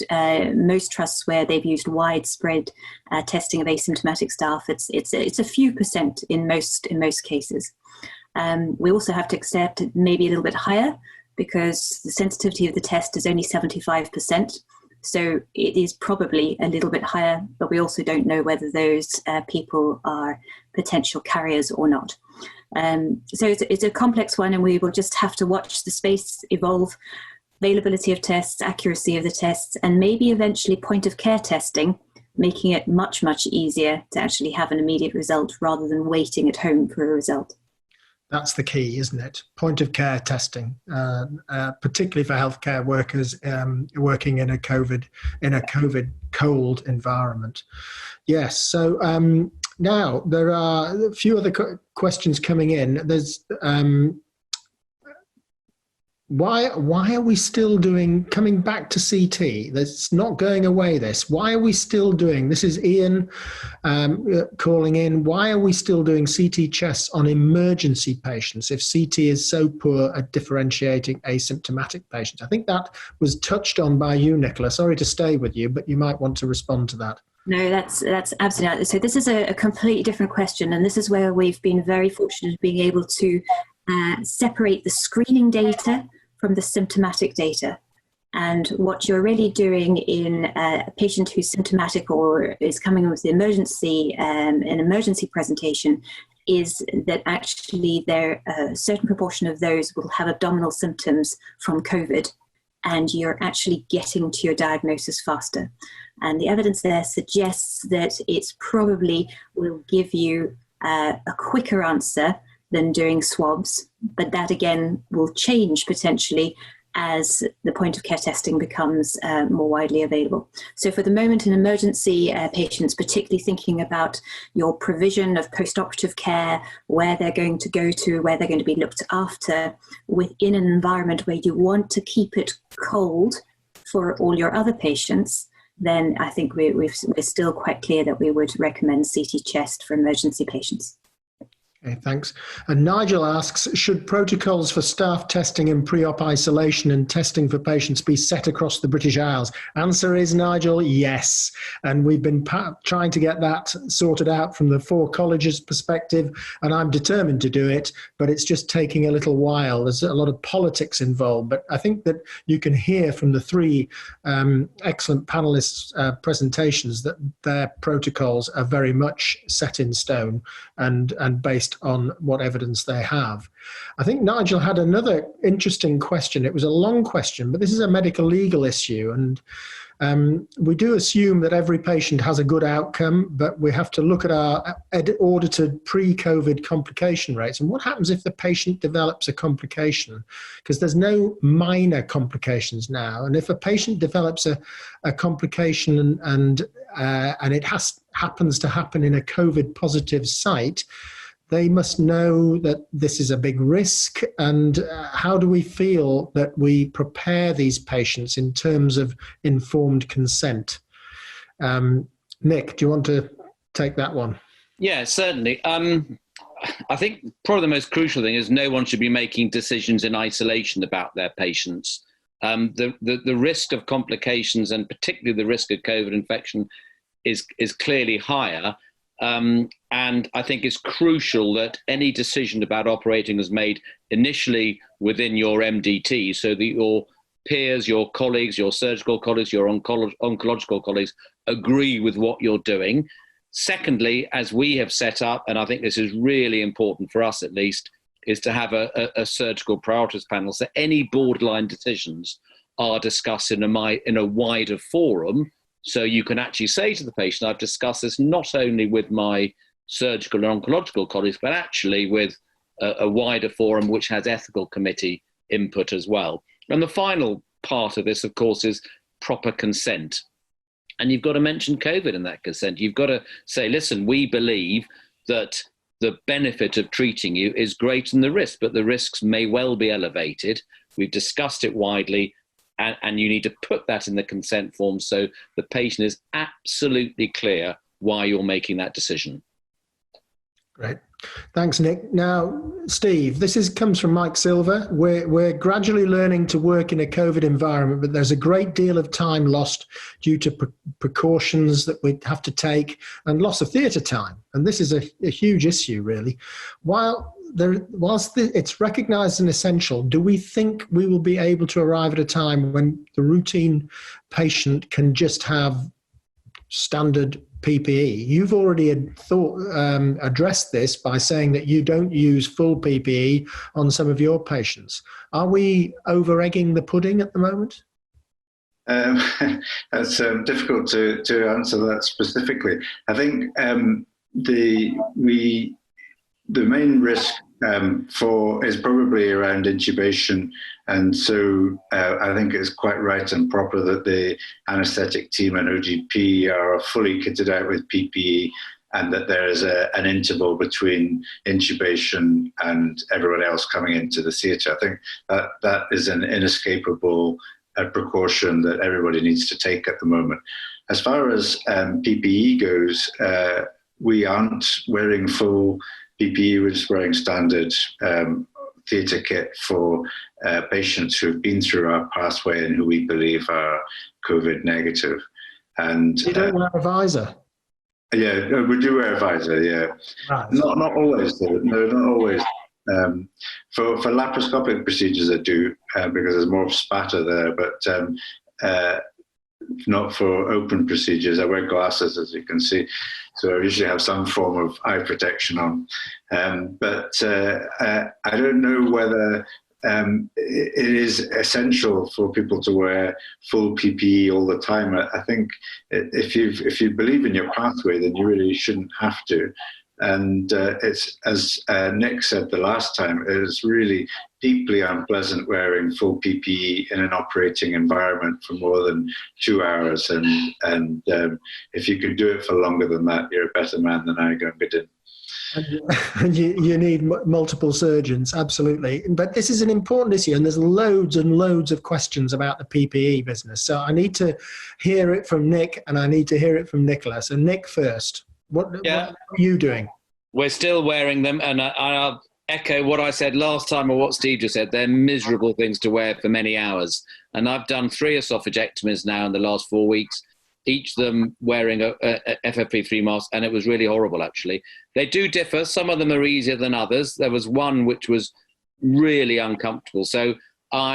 most trusts where they've used widespread testing of asymptomatic staff. It's a few percent in most cases. We also have to accept maybe a little bit higher, because the sensitivity of the test is only 75%. So it is probably a little bit higher, but we also don't know whether those people are potential carriers or not. So it's a complex one, and we will just have to watch the space evolve, availability of tests, accuracy of the tests, and maybe eventually point of care testing, making it much, much easier to actually have an immediate result rather than waiting at home for a result. That's the key, isn't it? Point of care testing, particularly for healthcare workers working in a COVID cold environment. Yes. So now there are a few other questions coming in. There's why are we still coming back to CT? That's not going away, this. Why are we still doing, this is Ian calling in, why are we still doing CT chests on emergency patients if CT is so poor at differentiating asymptomatic patients? I think that was touched on by you, Nicola. Sorry to stay with you, but you might want to respond to that. No, that's absolutely. So this is a completely different question, and this is where we've been very fortunate in being able to separate the screening data from the symptomatic data. And what you're really doing in a patient who's symptomatic or is coming with the emergency, an emergency presentation, is that actually a certain proportion of those will have abdominal symptoms from COVID, and you're actually getting to your diagnosis faster. And the evidence there suggests that it's probably will give you a quicker answer than doing swabs, but that again will change potentially as the point of care testing becomes more widely available. So for the moment in emergency patients, particularly thinking about your provision of post-operative care, where they're going to go to, where they're going to be looked after within an environment where you want to keep it cold for all your other patients, then I think we're still quite clear that we would recommend CT chest for emergency patients. Okay, thanks. And Nigel asks, should protocols for staff testing in pre-op isolation and testing for patients be set across the British Isles? Answer is, Nigel, yes. And we've been trying to get that sorted out from the 4 colleges perspective, and I'm determined to do it, but it's just taking a little while. There's a lot of politics involved, but I think that you can hear from the 3 excellent panelists' presentations that their protocols are very much set in stone and based based on what evidence they have. I think Nigel had another interesting question. It was a long question, but this is a medical legal issue. And we do assume that every patient has a good outcome, but we have to look at our audited pre-COVID complication rates. And what happens if the patient develops a complication? Because there's no minor complications now. And if a patient develops a complication and it happens to happen in a COVID positive site, they must know that this is a big risk. And how do we feel that we prepare these patients in terms of informed consent? Nick, do you want to take that one? Yeah, certainly. I think probably the most crucial thing is no one should be making decisions in isolation about their patients. The risk of complications, and particularly the risk of COVID infection, is clearly higher. And I think it's crucial that any decision about operating is made initially within your MDT, so that your peers, your colleagues, your surgical colleagues, your oncological colleagues agree with what you're doing. Secondly, as we have set up, and I think this is really important for us at least, is to have a surgical priorities panel. So any borderline decisions are discussed in a wider forum. So you can actually say to the patient, I've discussed this not only with my surgical and oncological colleagues, but actually with a wider forum which has ethical committee input as well. And the final part of this, of course, is proper consent. And you've got to mention COVID in that consent. You've got to say, listen, we believe that the benefit of treating you is greater than the risk, but the risks may well be elevated. We've discussed it widely. And you need to put that in the consent form so the patient is absolutely clear why you're making that decision. Great. Thanks, Nick. Now, Steve, this comes from Mike Silver. We're gradually learning to work in a COVID environment, but there's a great deal of time lost due to precautions that we have to take and loss of theatre time. And this is a huge issue, really. Whilst it's recognised and essential, do we think we will be able to arrive at a time when the routine patient can just have standard PPE? You've already addressed this by saying that you don't use full PPE on some of your patients. Are we over-egging the pudding at the moment? That's difficult to answer that specifically. I think the main risk is probably around intubation, and so I think it's quite right and proper that the anaesthetic team and OGP are fully kitted out with PPE, and that there is an interval between intubation and everyone else coming into the theatre. I think that is an inescapable precaution that everybody needs to take at the moment. As far as PPE goes, we aren't wearing full PPE, we're just wearing standard theatre kit for patients who've been through our pathway and who we believe are COVID negative. And you don't wear a visor? Yeah, we do wear a visor, yeah. Right. Not always, though. No, not always. For laparoscopic procedures, I do, because there's more spatter there, but not for open procedures. I wear glasses, as you can see, so I usually have some form of eye protection on. But I don't know whether it is essential for people to wear full PPE all the time. I think if you believe in your pathway, then you really shouldn't have to. And it's, as Nick said the last time, it is really deeply unpleasant wearing full PPE in an operating environment for more than 2 hours. And if you can do it for longer than that, you're a better man than I going to. And you need multiple surgeons, absolutely. But this is an important issue, and there's loads and loads of questions about the PPE business. So I need to hear it from Nick, and I need to hear it from Nicola. So Nick first. What are you doing? We're still wearing them, and I'll echo what I said last time or what Steve just said. They're miserable things to wear for many hours. And I've done 3 esophagectomies now in the last 4 weeks, each of them wearing a FFP3 mask, and it was really horrible, actually. They do differ. Some of them are easier than others. There was one which was really uncomfortable. So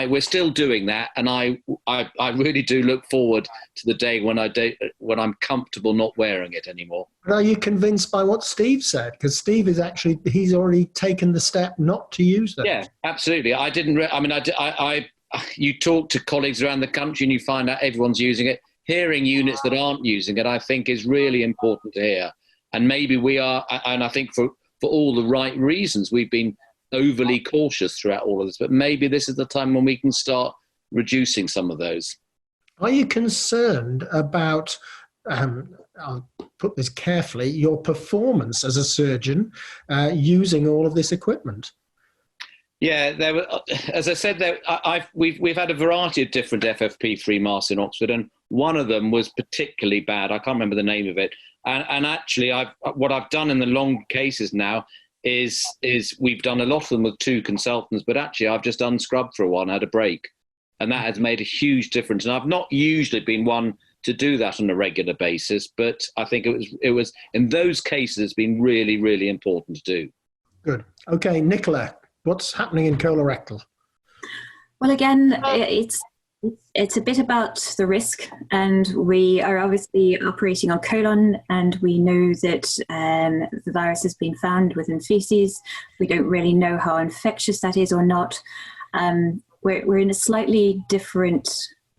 we're still doing that, and I really do look forward to the day when I'm comfortable not wearing it anymore. But are you convinced by what Steve said? Because Steve he's already taken the step not to use them. Yeah, absolutely. You talk to colleagues around the country and you find out everyone's using it. Hearing units that aren't using it, I think, is really important to hear. And maybe we are, and I think for all the right reasons, we've been overly cautious throughout all of this. But maybe this is the time when we can start reducing some of those. Are you concerned about, I'll put this carefully, your performance as a surgeon using all of this equipment? Yeah, as I said, we've had a variety of different FFP3 masks in Oxford, and one of them was particularly bad. I can't remember the name of it. And actually, what I've done in the long cases now is we've done a lot of them with 2 consultants, but actually I've just unscrubbed for a while and had a break, and that has made a huge difference. And I've not usually been one to do that on a regular basis, but I think it was in those cases it's been really, really important to do. Good. Okay, Nicola. What's happening in colorectal? Well, again, it's a bit about the risk, and we are obviously operating on colon, and we know that the virus has been found within feces. We don't really know how infectious that is or not. We're in a slightly different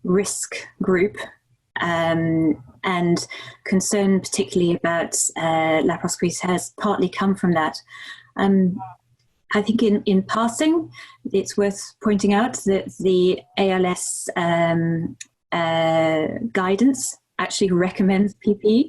risk group, and concern particularly about laparoscopies has partly come from that. I think in passing, it's worth pointing out that the ALS guidance actually recommends PPE,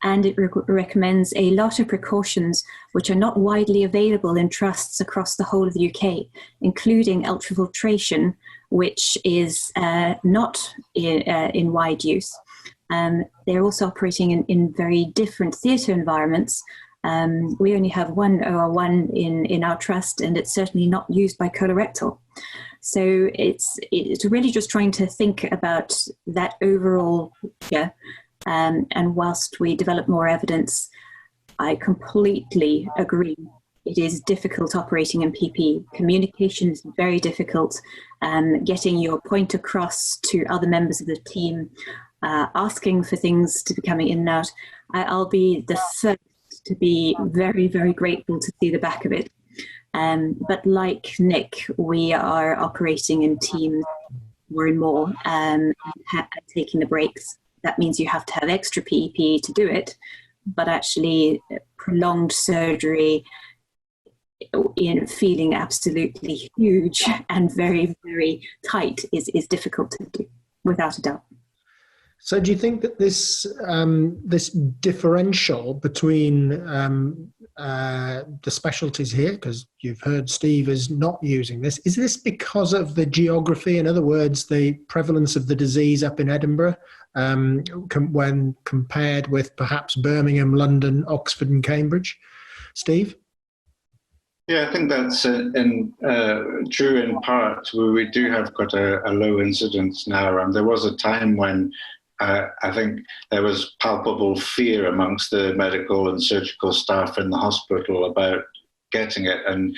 and it recommends a lot of precautions which are not widely available in trusts across the whole of the UK, including ultrafiltration, which is not in wide use. They're also operating in very different theatre environments. We only have one OR1 in our trust, and it's certainly not used by colorectal. So it's really just trying to think about that overall picture. And whilst we develop more evidence, I completely agree. It is difficult operating in PP. Communication is very difficult. Getting your point across to other members of the team, asking for things to be coming in and out. I'll be the first to be very, very grateful to see the back of it. But like Nick, we are operating in teams more and more and taking the breaks. That means you have to have extra PPE to do it, but actually prolonged surgery, feeling absolutely huge and very, very tight is difficult to do, without a doubt. So do you think that this differential between the specialties here, because you've heard Steve is not using this, is this because of the geography? In other words, the prevalence of the disease up in Edinburgh when compared with perhaps Birmingham, London, Oxford and Cambridge? Steve? Yeah, I think that's true in part. We do have got a low incidence now, and there was a time when I think there was palpable fear amongst the medical and surgical staff in the hospital about getting it. And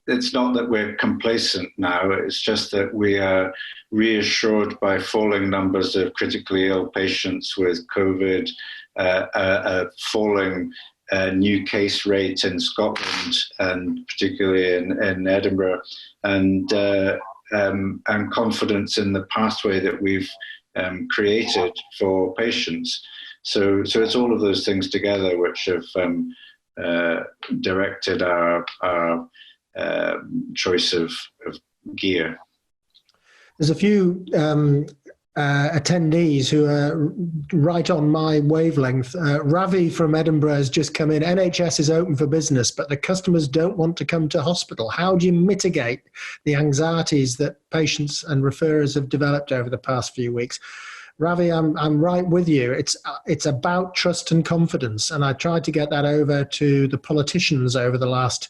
it's not that we're complacent now, it's just that we are reassured by falling numbers of critically ill patients with COVID, a falling new case rate in Scotland and particularly in Edinburgh, and confidence in the pathway that we've created for patients. So it's all of those things together which have directed our choice of gear. There's a few attendees who are right on my wavelength. Ravi from Edinburgh has just come in. NHS is open for business, but the customers don't want to come to hospital. How do you mitigate the anxieties that patients and referrers have developed over the past few weeks? Ravi, I'm right with you. It's about trust and confidence, and I tried to get that over to the politicians over the last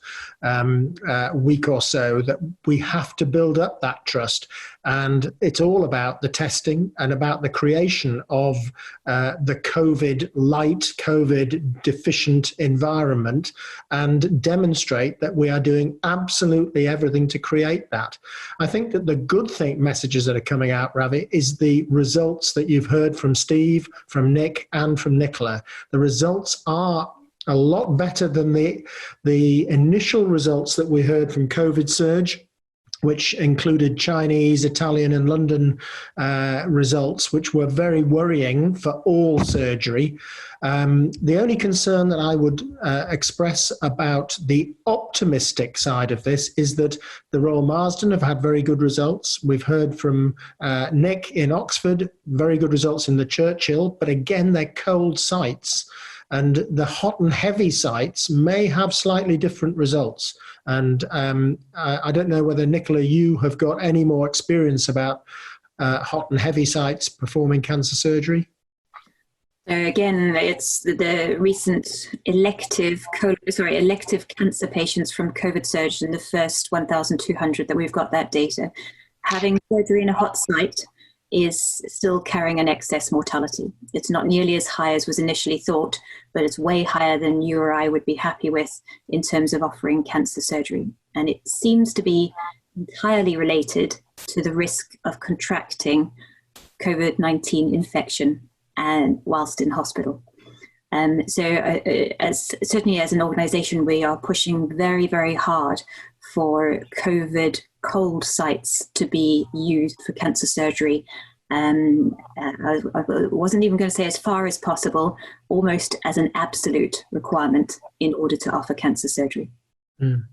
week or so, that we have to build up that trust, and it's all about the testing and about the creation of the COVID light, COVID deficient environment, and demonstrate that we are doing absolutely everything to create that. I think that the good messages that are coming out, Ravi, is the results that you've heard from Steve, from Nick, and from Nicola. The results are a lot better than the initial results that we heard from COVID surge, which included Chinese, Italian, and London results, which were very worrying for all surgery. The only concern that I would express about the optimistic side of this is that the Royal Marsden have had very good results. We've heard from Nick in Oxford, very good results in the Churchill, but again, they're cold sites. And the hot and heavy sites may have slightly different results. And I don't know whether, Nicola, you have got any more experience about hot and heavy sites performing cancer surgery? Again, it's the recent elective cancer patients from COVID surge in the first 1,200 that we've got that data. Having surgery in a hot site is still carrying an excess mortality. It's not nearly as high as was initially thought, but it's way higher than you or I would be happy with in terms of offering cancer surgery. And it seems to be entirely related to the risk of contracting COVID-19 infection and whilst in hospital. Certainly as an organisation, we are pushing very, very hard for COVID cold sites to be used for cancer surgery. I wasn't even going to say as far as possible, almost as an absolute requirement in order to offer cancer surgery. Mm.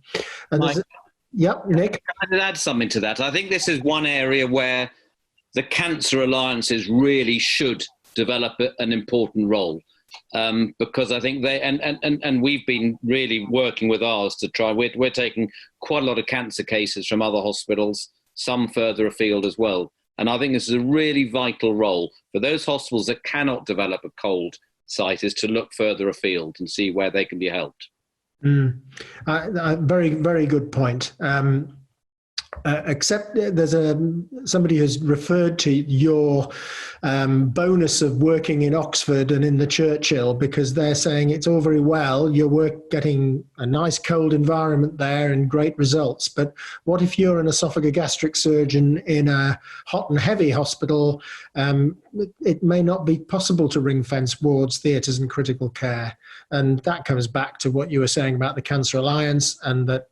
Yep, Nick? I could add something to that. I think this is one area where the cancer alliances really should develop an important role. Because I think and we've been really working with ours to try. We're taking quite a lot of cancer cases from other hospitals, some further afield as well. And I think this is a really vital role for those hospitals that cannot develop a cold site, is to look further afield and see where they can be helped. Very, very good point. Except there's somebody has referred to your bonus of working in Oxford and in the Churchill, because they're saying it's all very well, you're getting a nice cold environment there and great results, but what if you're an esophagogastric surgeon in a hot and heavy hospital? It may not be possible to ring fence wards, theatres and critical care. And that comes back to what you were saying about the Cancer Alliance, and that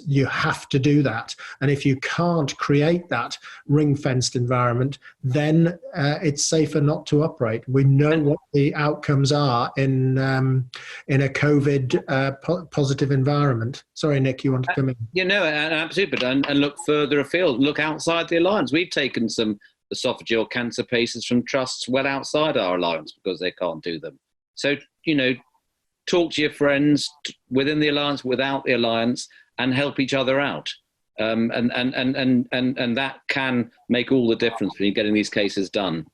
you have to do that. And if you can't create that ring-fenced environment, then it's safer not to operate. We know what the outcomes are in a COVID positive environment. Sorry, Nick, you want to come in? Absolutely. But and look further afield, look outside the alliance. We've taken some esophageal cancer patients from trusts well outside our alliance because they can't do them. So, talk to your friends within the alliance, without the alliance, and help each other out. And that can make all the difference when you're getting these cases done.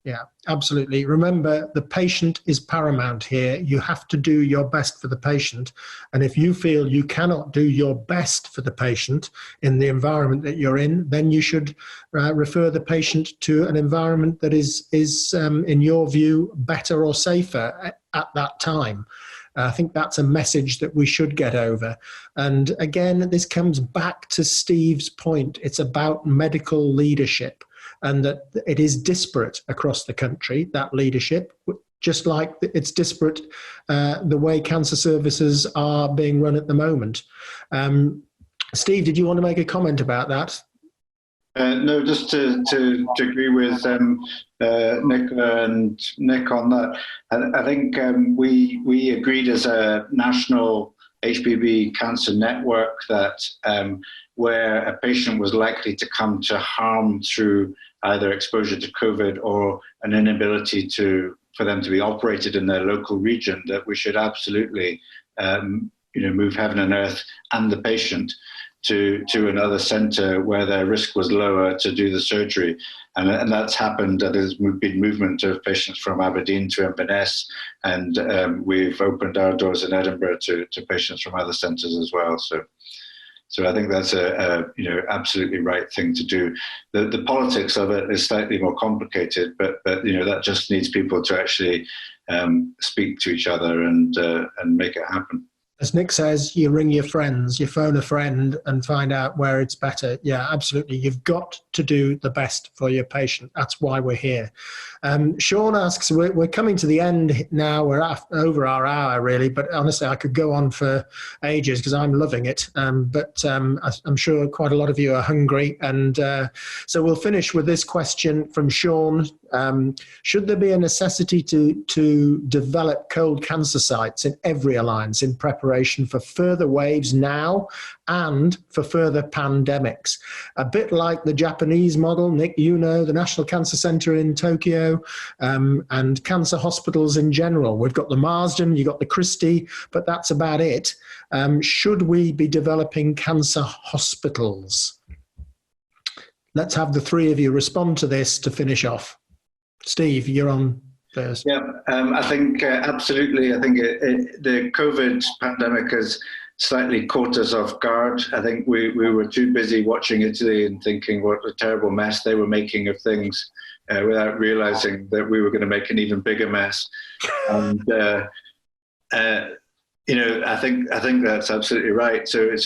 Yeah, absolutely. Remember, the patient is paramount here. You have to do your best for the patient. And if you feel you cannot do your best for the patient in the environment that you're in, then you should refer the patient to an environment that is in your view, better or safer at that time. I think that's a message that we should get over. And again, this comes back to Steve's point. It's about medical leadership, and that it is disparate across the country, that leadership, just like it's disparate the way cancer services are being run at the moment. Steve, did you want to make a comment about that? No, just to agree with Nicola and Nick on that. I think we agreed as a national HPV cancer network that where a patient was likely to come to harm through either exposure to COVID or an inability for them to be operated in their local region, that we should absolutely move heaven and earth and the patient to another centre where their risk was lower to do the surgery. And that's happened. There's been movement of patients from Aberdeen to Inverness, and we've opened our doors in Edinburgh to patients from other centres as well. So I think that's a absolutely right thing to do. The politics of it is slightly more complicated, but that just needs people to actually speak to each other and make it happen. As Nick says, you ring your friends, you phone a friend and find out where it's better. Yeah, absolutely. You've got to do the best for your patient. That's why we're here. Sean asks, we're coming to the end now. We're over our hour, really, but honestly, I could go on for ages because I'm loving it. But I'm sure quite a lot of you are hungry. And so we'll finish with this question from Sean. Should there be a necessity to develop cold cancer sites in every alliance in preparation for further waves now and for further pandemics? A bit like the Japanese model, Nick, the National Cancer Center in Tokyo, and cancer hospitals in general. We've got the Marsden, you've got the Christie, but that's about it. Should we be developing cancer hospitals? Let's have the three of you respond to this to finish off. Steve, you're on first. Yeah, I think absolutely. I think the COVID pandemic has slightly caught us off guard. I think we were too busy watching Italy and thinking what a terrible mess they were making of things without realizing that we were going to make an even bigger mess. And I think that's absolutely right. So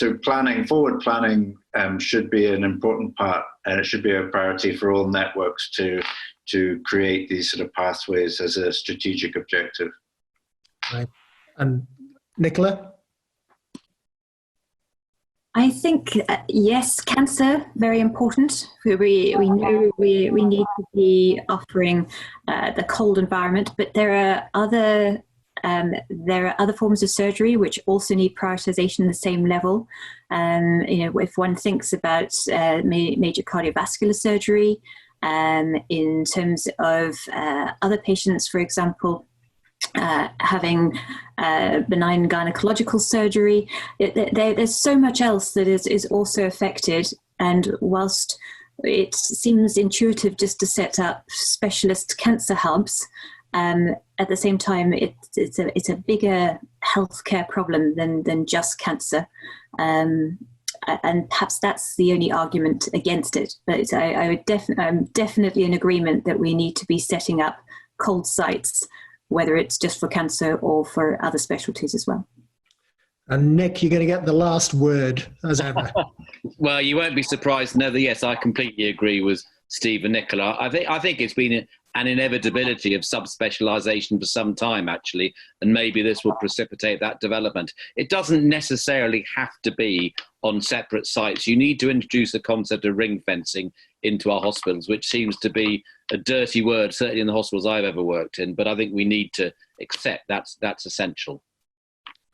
forward planning should be an important part, and it should be a priority for all networks to create these sort of pathways as a strategic objective. Right. And Nicola? I think, yes, cancer, very important. We know we need to be offering the cold environment, but there are other forms of surgery which also need prioritization at the same level. If one thinks about major cardiovascular surgery, in terms of other patients, for example, having benign gynecological surgery, there's so much else that is also affected. And whilst it seems intuitive just to set up specialist cancer hubs, at the same time, it's a bigger healthcare problem than just cancer. And perhaps that's the only argument against it. But I'm definitely in agreement that we need to be setting up cold sites, whether it's just for cancer or for other specialties as well. And Nick, you're going to get the last word, as ever. Well, you won't be surprised to know that, yes, I completely agree with Steve and Nicola. I think it's been an inevitability of subspecialization for some time, actually, and maybe this will precipitate that development. It doesn't necessarily have to be on separate sites. You need to introduce the concept of ring fencing into our hospitals, which seems to be a dirty word, certainly in the hospitals I've ever worked in, but I think we need to accept that's essential.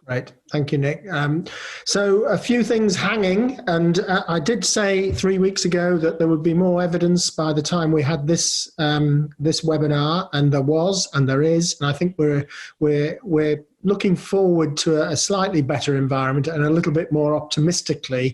Right. Thank you, Nick. So a few things hanging, and I did say 3 weeks ago that there would be more evidence by the time we had this webinar, and there was, and there is, and I think we're looking forward to a slightly better environment and a little bit more optimistically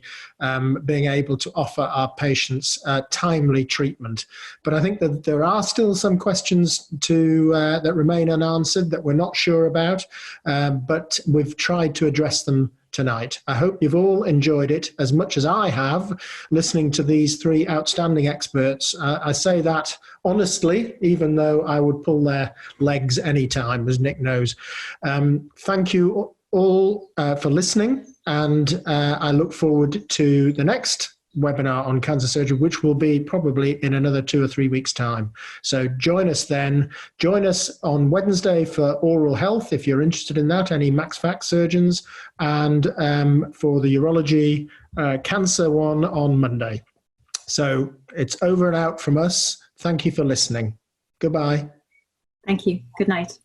being able to offer our patients timely treatment. But I think that there are still some questions that remain unanswered that we're not sure about, but we've tried to address them tonight. I hope you've all enjoyed it as much as I have, listening to these three outstanding experts. I say that honestly, even though I would pull their legs anytime, as Nick knows. Thank you all for listening, and I look forward to the next webinar on cancer surgery, which will be probably in another 2 or 3 weeks' time. So join us then. Join us on Wednesday for oral health, if you're interested in that, any MaxFac surgeons, and for the urology cancer one on Monday. So it's over and out from us. Thank you for listening. Goodbye. Thank you. Good night.